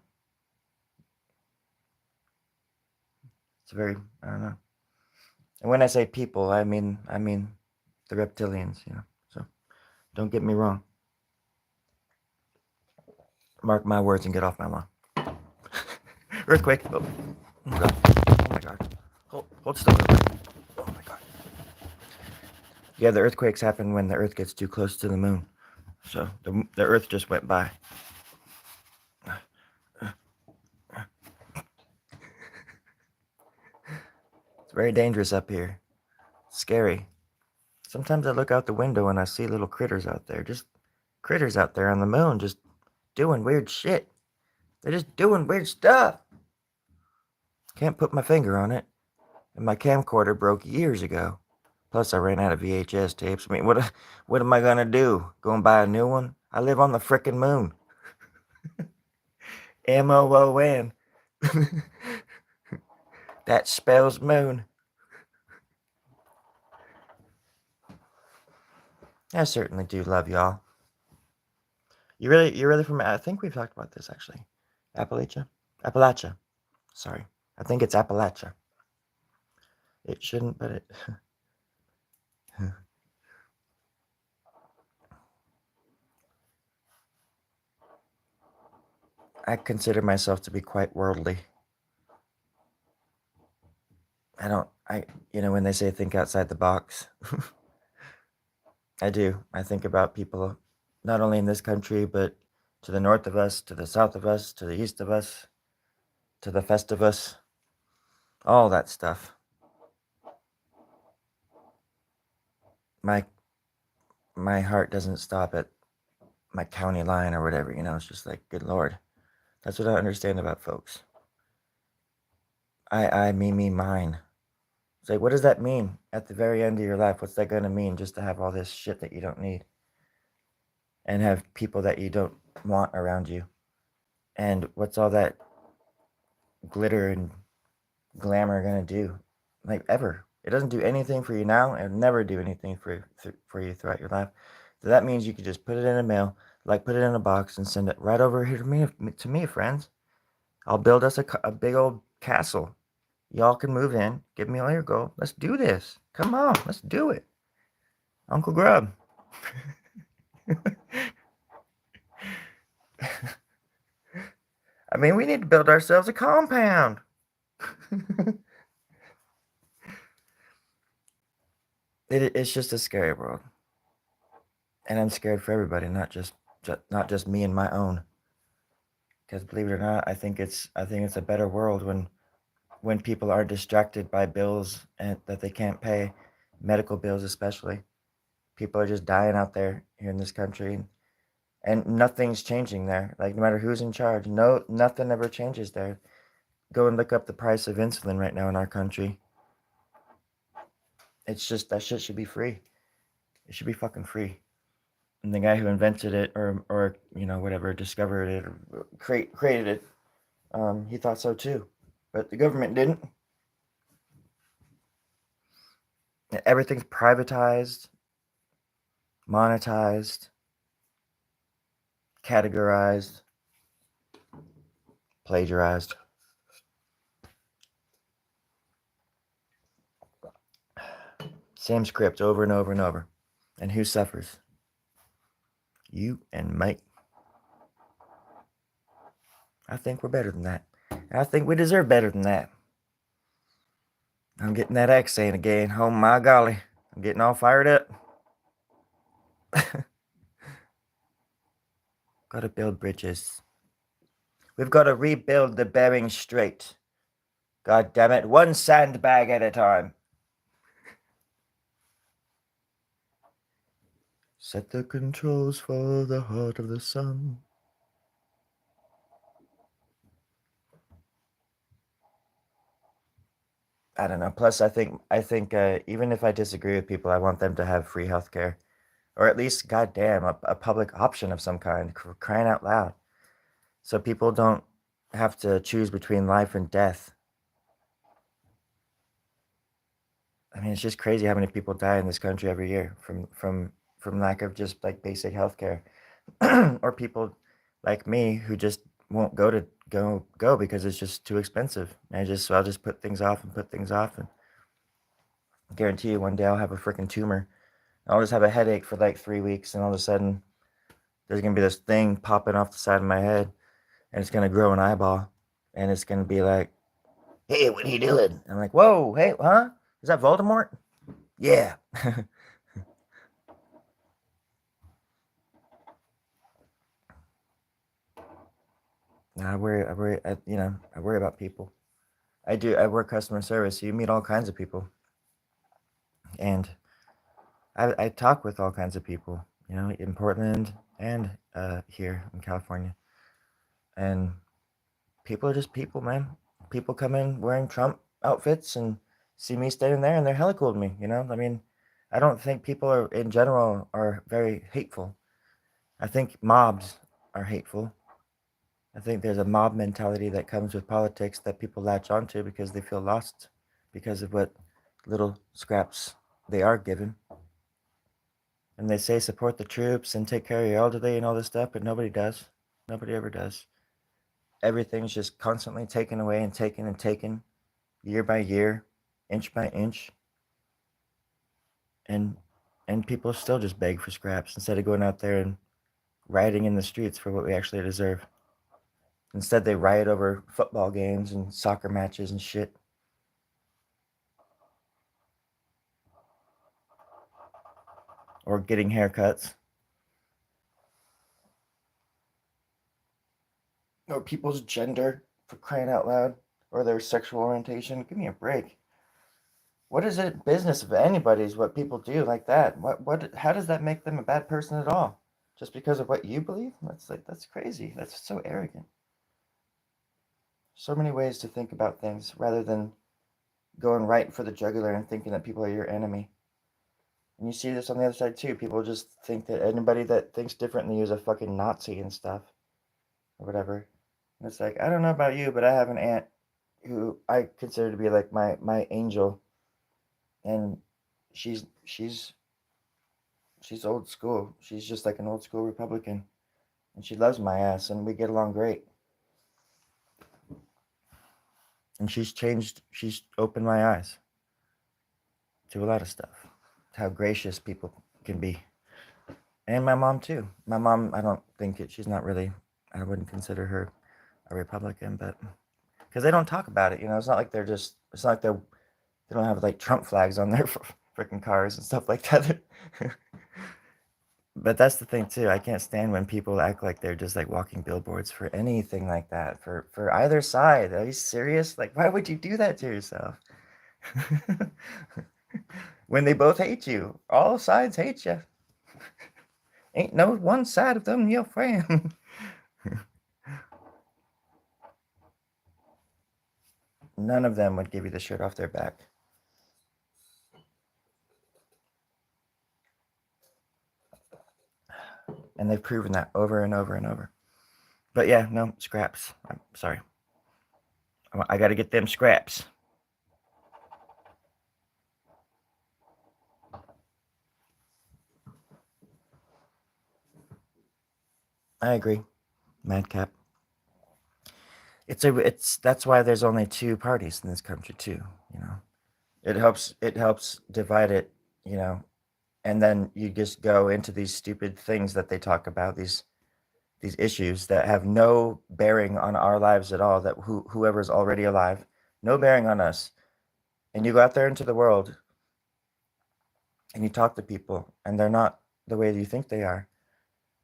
It's very, I don't know. And when I say people, I mean the reptilians, So don't get me wrong. Mark my words and get off my lawn. Earthquake. Oh my god. Oh my god. Hold still. Oh my god. Yeah, the earthquakes happen when the Earth gets too close to the moon. So the Earth just went by. It's very dangerous up here. Scary. Sometimes I look out the window and I see little critters out there. Just critters out there on the moon just doing weird shit. They're just doing weird stuff. Can't put my finger on it. And my camcorder broke years ago. Plus, I ran out of VHS tapes. I mean, what am I gonna do? Go and buy a new one? I live on the frickin' moon. MOON. That spells moon. I certainly do love y'all. You're really from? I think we've talked about this actually. Appalachia. Sorry, I think it's Appalachia. It shouldn't, but it. I consider myself to be quite worldly. I don't. When they say think outside the box, I do. I think about people, not only in this country, but to the north of us, to the south of us, to the east of us, to the fest of us, all that stuff. My my heart doesn't stop at my county line or whatever. It's just like, good lord. That's what I understand about folks. Me, mine. It's like, what does that mean at the very end of your life? What's that going to mean just to have all this shit that you don't need and have people that you don't want around you? And what's all that glitter and glamour going to do? Like, ever. It doesn't do anything for you now and never do anything for you throughout your life. So that means you could just put it in a mail, like put it in a box and send it right over here to me, friends. I'll build us a big old castle. Y'all can move in. Give me all your gold. Let's do this. Come on, let's do it. Uncle Grub. I mean, we need to build ourselves a compound. It's just a scary world, and I'm scared for everybody, not just me and my own. Because believe it or not, I think it's a better world when people are distracted by bills and that they can't pay, medical bills especially. People are just dying out there here in this country, and nothing's changing there. Like, no matter who's in charge, no, nothing ever changes there. Go and look up the price of insulin right now in our country. It's just that shit should be free. It should be fucking free. And the guy who invented it, or whatever, discovered it or created it, he thought so too, but the government didn't. Everything's privatized, monetized, categorized, plagiarized. Same script over and over and over. And who suffers? You and me. I think we're better than that. I think we deserve better than that. I'm getting that accent again. Oh my golly. I'm getting all fired up. Gotta build bridges. We've got to rebuild the Bering Strait. God damn it. One sandbag at a time. Set the controls for the heart of the sun. I don't know. Plus, I think even if I disagree with people, I want them to have free healthcare, or at least, goddamn, a public option of some kind, crying out loud, so people don't have to choose between life and death. I mean, it's just crazy how many people die in this country every year from lack of just like basic healthcare, or people like me who just won't go because it's just too expensive. And I'll just put things off and put things off, and guarantee you one day I'll have a freaking tumor. I'll just have a headache for like 3 weeks, and all of a sudden there's gonna be this thing popping off the side of my head, and it's gonna grow an eyeball, and it's gonna be like, "Hey, what are you doing?" I'm like, "Whoa, hey, huh? Is that Voldemort?" Yeah. I worry about people. I do. I work customer service. So you meet all kinds of people, and I talk with all kinds of people. In Portland and here in California, and people are just people, man. People come in wearing Trump outfits and see me standing there and they're hella cool to me, you know? I mean, I don't think people are in general are very hateful. I think mobs are hateful. I think there's a mob mentality that comes with politics that people latch onto because they feel lost because of what little scraps they are given. And they say support the troops and take care of your elderly and all this stuff, but nobody does. Nobody ever does. Everything's just constantly taken away and taken year by year, inch by inch. And people still just beg for scraps instead of going out there and rioting in the streets for what we actually deserve. Instead, they riot over football games and soccer matches and shit. Or getting haircuts. Or people's gender, for crying out loud. Or their sexual orientation. Give me a break. What is it business of anybody's what people do like that? How does that make them a bad person at all? Just because of what you believe? That's crazy. That's so arrogant. So many ways to think about things rather than going right for the jugular and thinking that people are your enemy. And you see this on the other side too. People just think that anybody that thinks different than you is a fucking Nazi and stuff. Or whatever. And it's like, I don't know about you, but I have an aunt who I consider to be like my angel. And she's she's she's old school. She's just like an old school Republican. And she loves my ass and we get along great. And she's opened my eyes to a lot of stuff. How gracious people can be. And my mom too. My mom, I don't think she's not really, I wouldn't consider her a Republican, but because they don't talk about it, you know, it's not like they don't have like Trump flags on their freaking cars and stuff like that. But that's the thing too. I can't stand when people act like they're just like walking billboards for anything like that for either side. Are you serious? Like, why would you do that to yourself? When they both hate you, all sides hate you. Ain't no one side of them your friend. None of them would give you the shirt off their back. And they've proven that over and over and over. But yeah, no, scraps. I'm sorry. I got to get them scraps. I agree, Madcap. It's that's why there's only two parties in this country too. You know, it helps divide it. You know, and then you just go into these stupid things that they talk about these issues that have no bearing on our lives at all. That whoever's already alive, no bearing on us. And you go out there into the world and you talk to people, and they're not the way you think they are.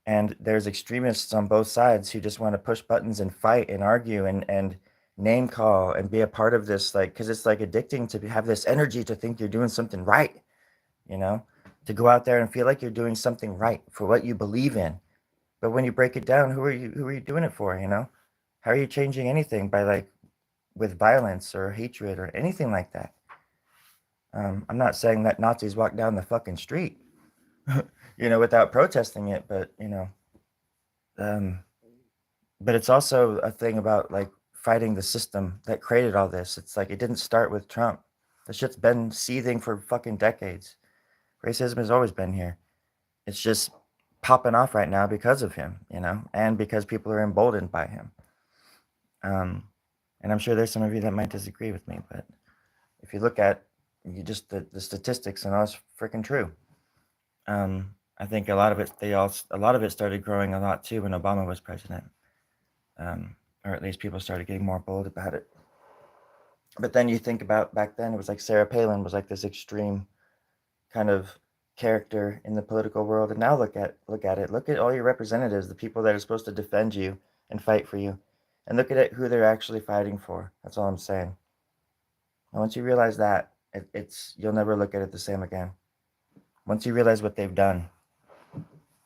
And there's extremists on both sides who just want to push buttons and fight and argue and name call and be a part of this, like, because it's like addicting to have this energy to think you're doing something right, you know, to go out there and feel like you're doing something right for what you believe in. But when you break it down, who are you doing it for, you know? How are you changing anything by like with violence or hatred or anything like that? I'm not saying that Nazis walk down the fucking street, you know, without protesting it, but you know, um, but it's also a thing about like fighting the system that created all this. It's like it didn't start with Trump. The shit's been seething for fucking decades. Racism has always been here. It's just popping off right now because of him, you know, and because people are emboldened by him. Um, and I'm sure there's some of you that might disagree with me, but if you look at you just the statistics and all, it's freaking true. I think a lot of it started growing a lot too when Obama was president, or at least people started getting more bold about it. But then you think about back then, it was like Sarah Palin was like this extreme kind of character in the political world, and now look at all your representatives, the people that are supposed to defend you and fight for you, and look at it, who they're actually fighting for. That's all I'm saying. And once you realize that, it's you'll never look at it the same again. Once you realize what they've done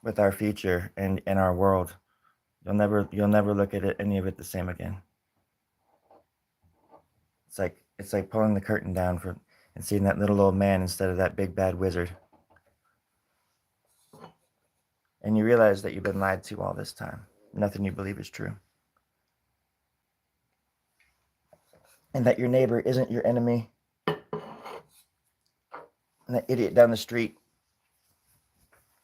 with our future and in our world, you'll never look at any of it the same again. It's like pulling the curtain down for and seeing that little old man instead of that big bad wizard. And you realize that you've been lied to all this time. Nothing you believe is true. And that your neighbor isn't your enemy. And that idiot down the street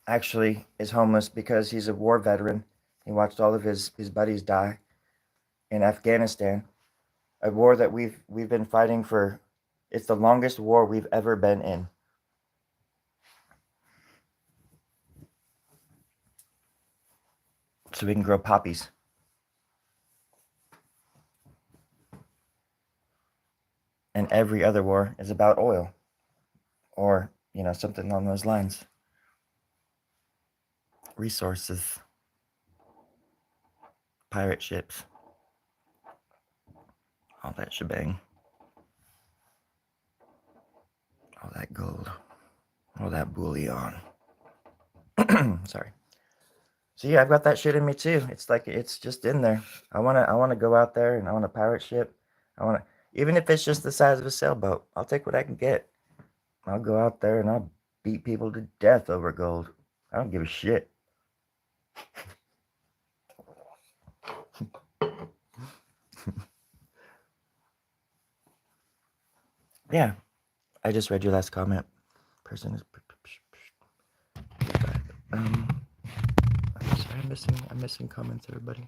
actually is homeless because he's a war veteran. He watched all of his buddies die in Afghanistan, a war that we've been fighting for. It's the longest war we've ever been in. So we can grow poppies. And every other war is about oil or, something along those lines. Resources, pirate ships, all that shebang, all that gold, all that bullion. Sorry. So yeah, I've got that shit in me too. It's like it's just in there. I wanna go out there and I want a pirate ship. Even if it's just the size of a sailboat, I'll take what I can get. I'll go out there and I'll beat people to death over gold. I don't give a shit. Yeah, I just read your last comment. Person is. Sorry, I'm missing comments, everybody.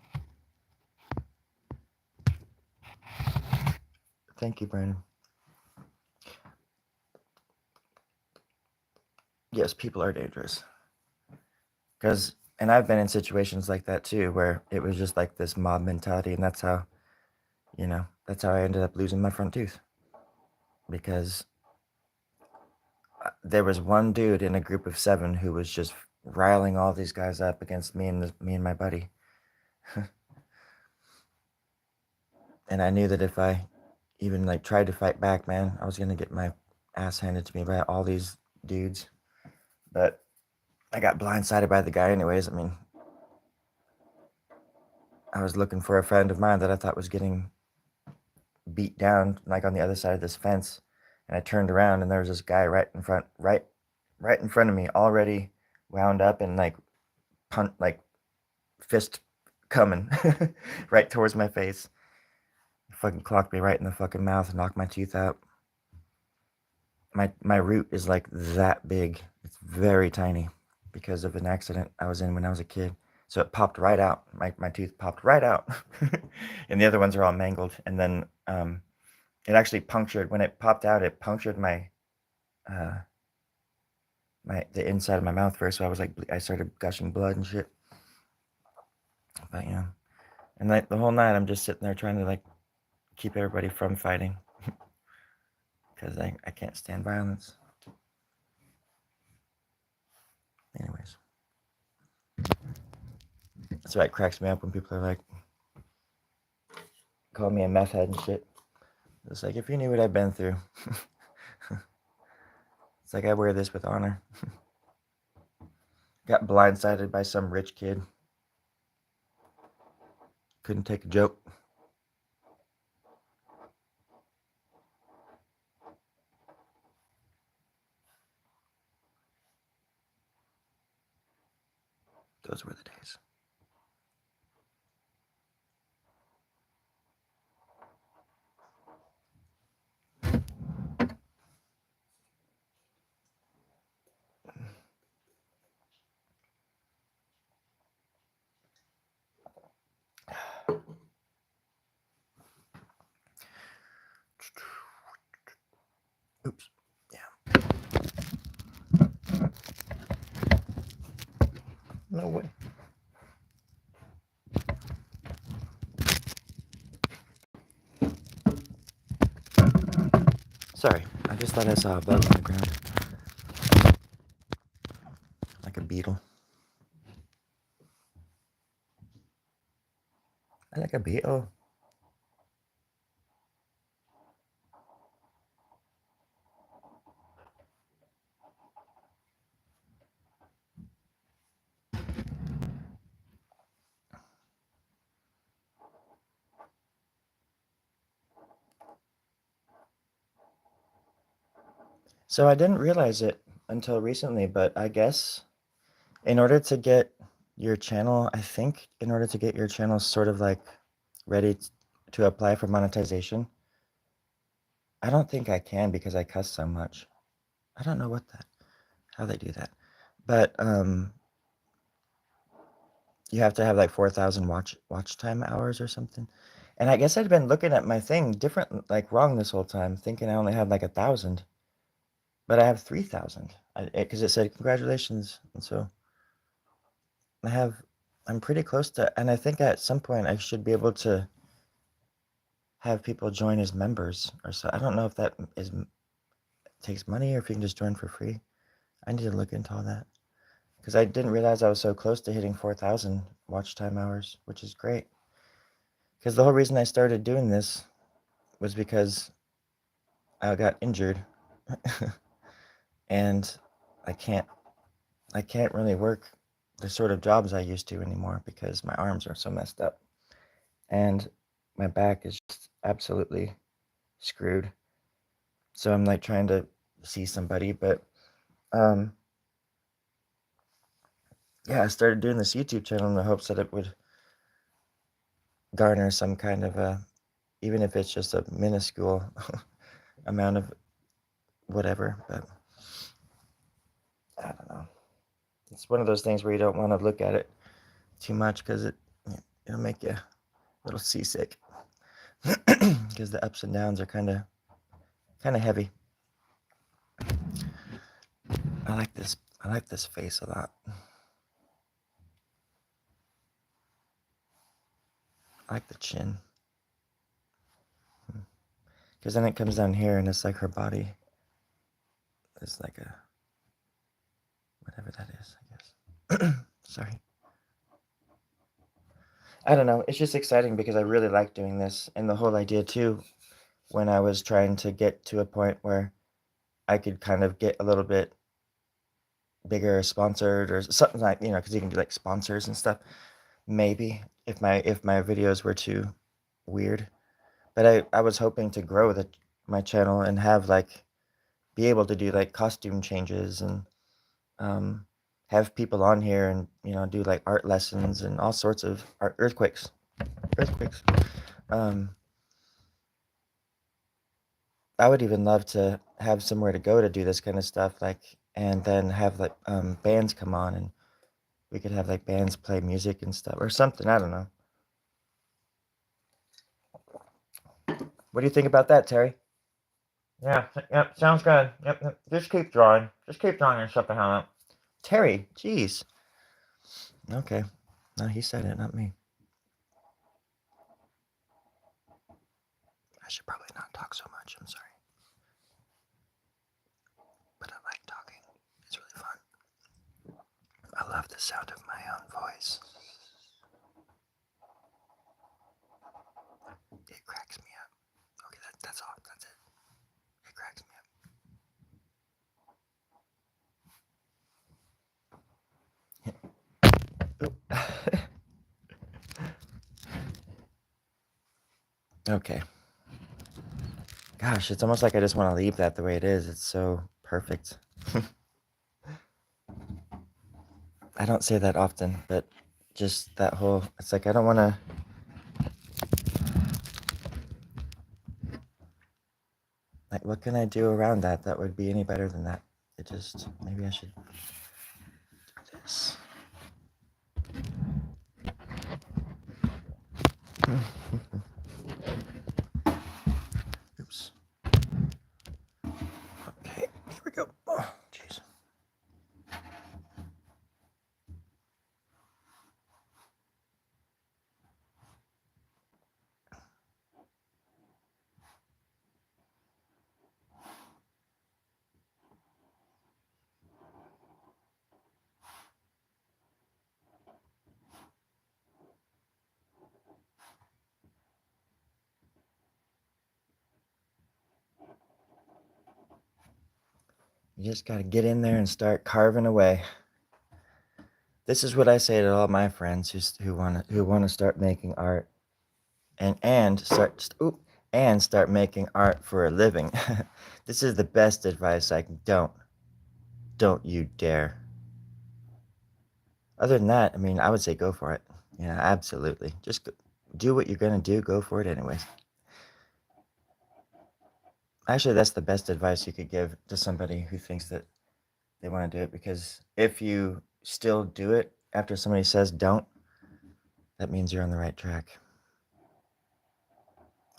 Thank you, Brandon. Yes, people are dangerous. And I've been in situations like that too, where it was just like this mob mentality, and that's how I ended up losing my front tooth. Because there was one dude in a group of 7 who was just riling all these guys up against me and my buddy. And I knew that if I even tried to fight back, man, I was gonna get my ass handed to me by all these dudes. But I got blindsided by the guy anyways. I mean, I was looking for a friend of mine that I thought was getting beat down on the other side of this fence, and I turned around and there was this guy right in front of me, already wound up and fist coming right towards my face. He fucking clocked me right in the fucking mouth and knocked my tooth out. My root is like that big. It's very tiny because of an accident I was in when I was a kid. So it popped right out. My tooth popped right out. And the other ones are all mangled. And then it actually punctured. When it popped out, it punctured the inside of my mouth first. So I started gushing blood and shit. But yeah. And the whole night I'm just sitting there trying to keep everybody from fighting. Because I can't stand violence. Anyways. That's why it cracks me up when people are call me a meth head and shit. It's like, if you knew what I've been through. It's like I wear this with honor. Got blindsided by some rich kid. Couldn't take a joke. Those were the days. Oops. Yeah. No way. Sorry, I just thought I saw a bug on the ground. Like a beetle. I like a beetle. So I didn't realize it until recently, but I guess in order to get your channel, I think in order to get your channel sort of like ready to apply for monetization, I don't think I can because I cuss so much. I don't know how they do that. But you have to have like 4,000 watch time hours or something. And I guess I'd been looking at my thing different, like wrong this whole time, thinking I only had like 1,000, but I have 3,000 because it said congratulations. And so I'm pretty close to, and I think at some point I should be able to have people join as members or so. I don't know if that takes money or if you can just join for free. I need to look into all that because I didn't realize I was so close to hitting 4,000 watch time hours, which is great. Because the whole reason I started doing this was because I got injured and I can't really work the sort of jobs I used to anymore because my arms are so messed up and my back is just absolutely screwed. So I'm like trying to see somebody, but um yeah, I started doing this YouTube channel in the hopes that it would garner some kind of even if it's just a minuscule amount of whatever, but I don't know. It's one of those things where you don't want to look at it too much because it'll make you a little seasick because the ups and downs are kind of heavy. I like this face a lot. I like the chin because then it comes down here and it's like her body is like a whatever that is, I guess. Sorry. I don't know. It's just exciting because I really like doing this, and the whole idea too. When I was trying to get to a point where I could kind of get a little bit bigger, sponsored or something like because you can do like sponsors and stuff. Maybe if my videos were too weird, but I was hoping to grow my channel and have like be able to do like costume changes and um, have people on here and do like art lessons and all sorts of earthquakes. Um, I would even love to have somewhere to go to do this kind of stuff, like, and then have like bands come on and we could have like bands play music and stuff or something. I don't know. What do you think about that, Terry? Yeah, yep, sounds good. Yep. Just keep drawing. Just keep drawing and shut the hell up. Terry, jeez. Okay. No, he said it, not me. I should probably not talk so much. I'm sorry. But I like talking. It's really fun. I love the sound of my own voice. It cracks me up. Okay, that's all. That's it. It cracks me up. Okay. Gosh, it's almost like I just want to leave that the way it is. It's so perfect. I don't say that often, but just that whole, it's like I don't want to, like, what can I do around that that would be any better than that? Maybe I should do this. Oops. Okay, here we go. Oh, jeez. You just got to get in there and start carving away. This is what I say to all my friends who want to start making art and start and start making art for a living. This is the best advice I can. Don't you dare. Other than that, I mean, I would say go for it. Yeah, absolutely. Just do what you're gonna do. Go for it anyways. Actually, that's the best advice you could give to somebody who thinks that they want to do it, because if you still do it after somebody says don't, that means you're on the right track.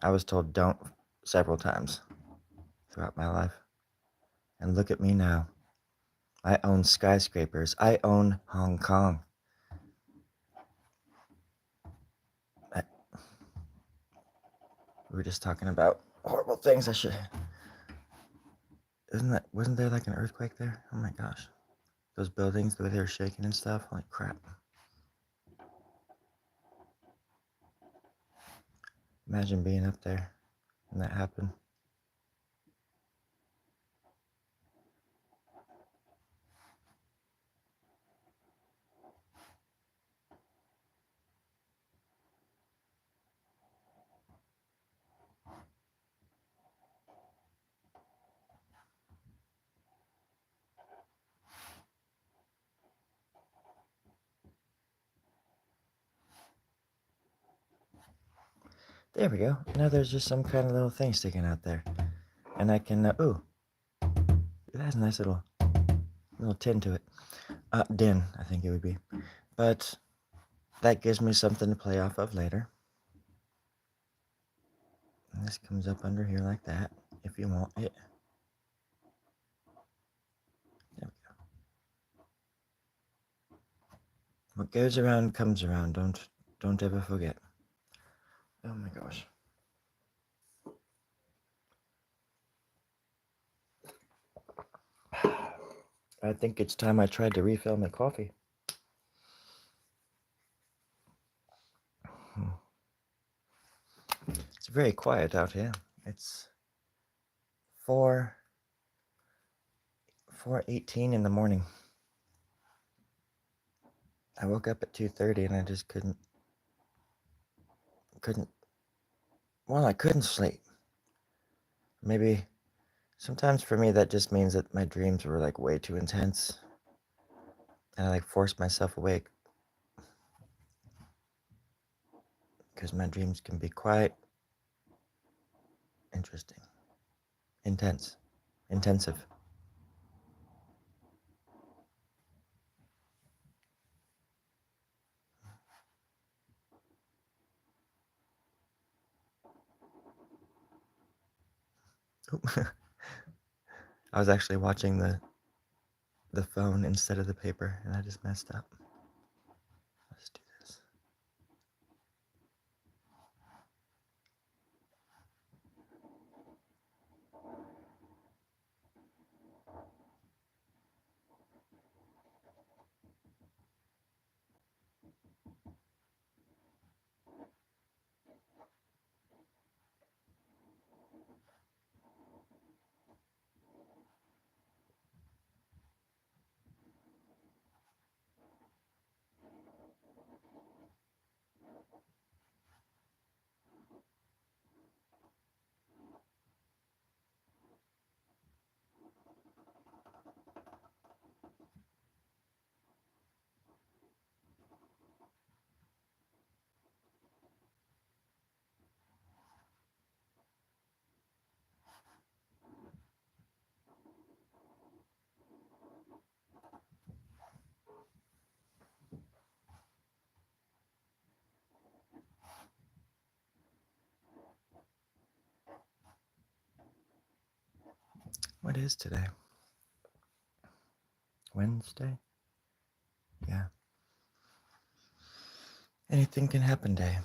I was told don't several times throughout my life. And look at me now. I own skyscrapers. I own Hong Kong. I, we were just talking about horrible things. Wasn't there like an earthquake there? Oh my gosh. Those buildings, the way they were shaking and stuff. Like crap. Imagine being up there when that happened. There we go. Now there's just some kind of little thing sticking out there. And I can, ooh, it has a nice little tin to it. Din, I think it would be. But that gives me something to play off of later. And this comes up under here like that, if you want it. There we go. What goes around comes around. Don't ever forget. Oh my gosh. I think it's time I tried to refill my coffee. It's very quiet out here. It's 4:18 in the morning. I woke up at 2:30 and I just couldn't I couldn't sleep. Maybe sometimes for me that just means that my dreams were like way too intense. And I like forced myself awake, because my dreams can be quite interesting, intensive. I was actually watching the phone instead of the paper, and I just messed up. Let's do this. What is today? Wednesday? Yeah. Anything can happen day.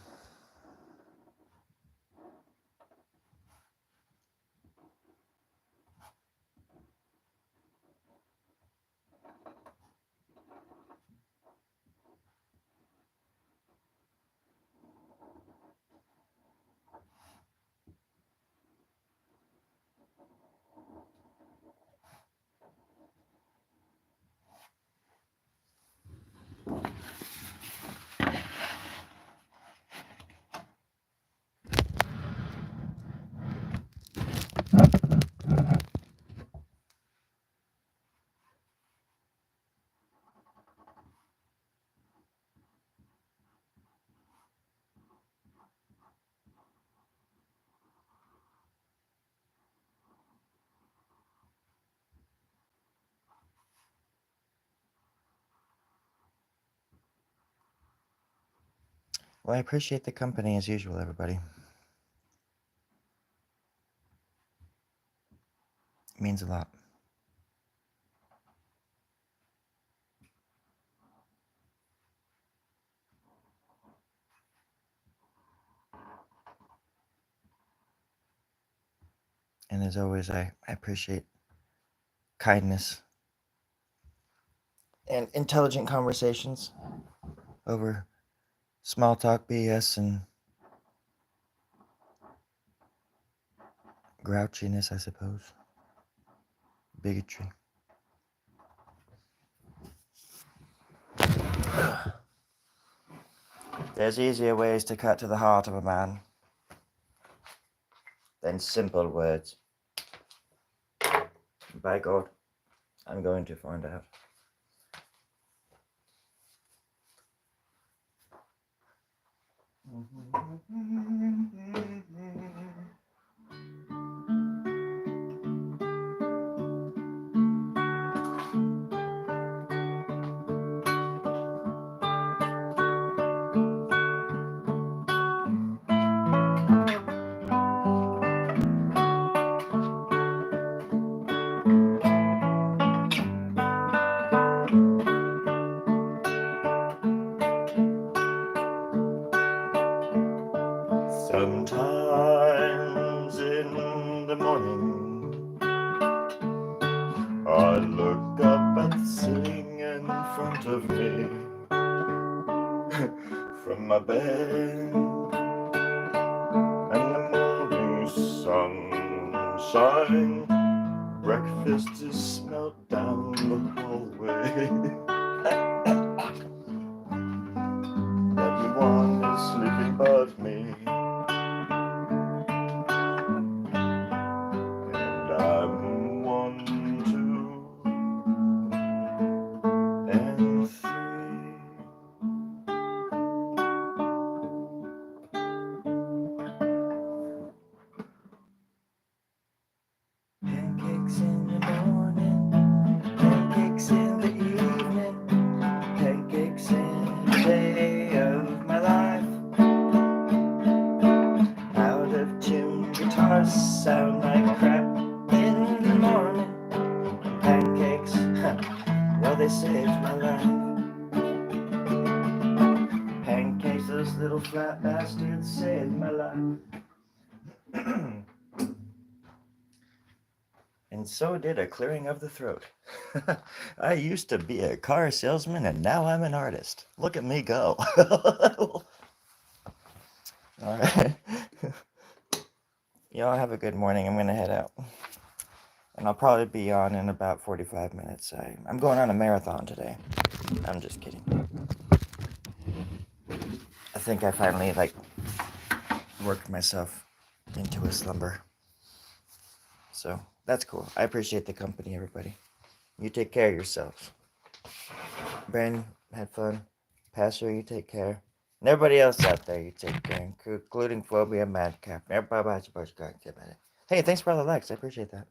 Well, I appreciate the company as usual, everybody. It means a lot. And as always, I appreciate kindness and intelligent conversations over small talk BS and grouchiness, I suppose. Bigotry. There's easier ways to cut to the heart of a man than simple words. By God, I'm going to find out. Sometimes in the morning, I look up at the ceiling in front of me. From my bed, and the morning sunshine, breakfast is smelled down the hallway. Everyone is sleeping but me. And I'm 1, 2, and 3. Pancakes in the morning, pancakes in the evening, pancakes in the day of my life. Out of tune guitars sound like crap in the morning. Pancakes, well, they saved my life. Pancakes, those little flat bastards saved my life. And so did a clearing of the throat. I used to be a car salesman and now I'm an artist. Look at me go. All right. Y'all have a good morning. I'm going to head out. And I'll probably be on in about 45 minutes. I'm going on a marathon today. I'm just kidding. I think I finally, worked myself into a slumber. So, that's cool. I appreciate the company, everybody. You take care of yourselves. Brandon, had fun. Pastor, you take care. And everybody else out there, you take care, including Phobia, Madcap, and everybody else supposed to get about it. Hey, thanks for all the likes. I appreciate that.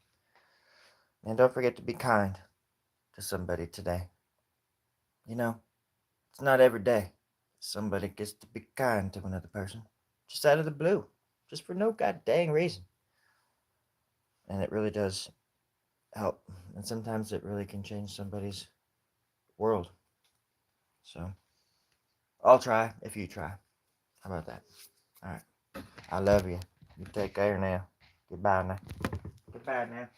And don't forget to be kind to somebody today. You know, it's not every day somebody gets to be kind to another person. Just out of the blue. Just for no god dang reason. And it really does help. And sometimes it really can change somebody's world. So, I'll try if you try. How about that? All right. I love you. You take care now. Goodbye now. Goodbye now.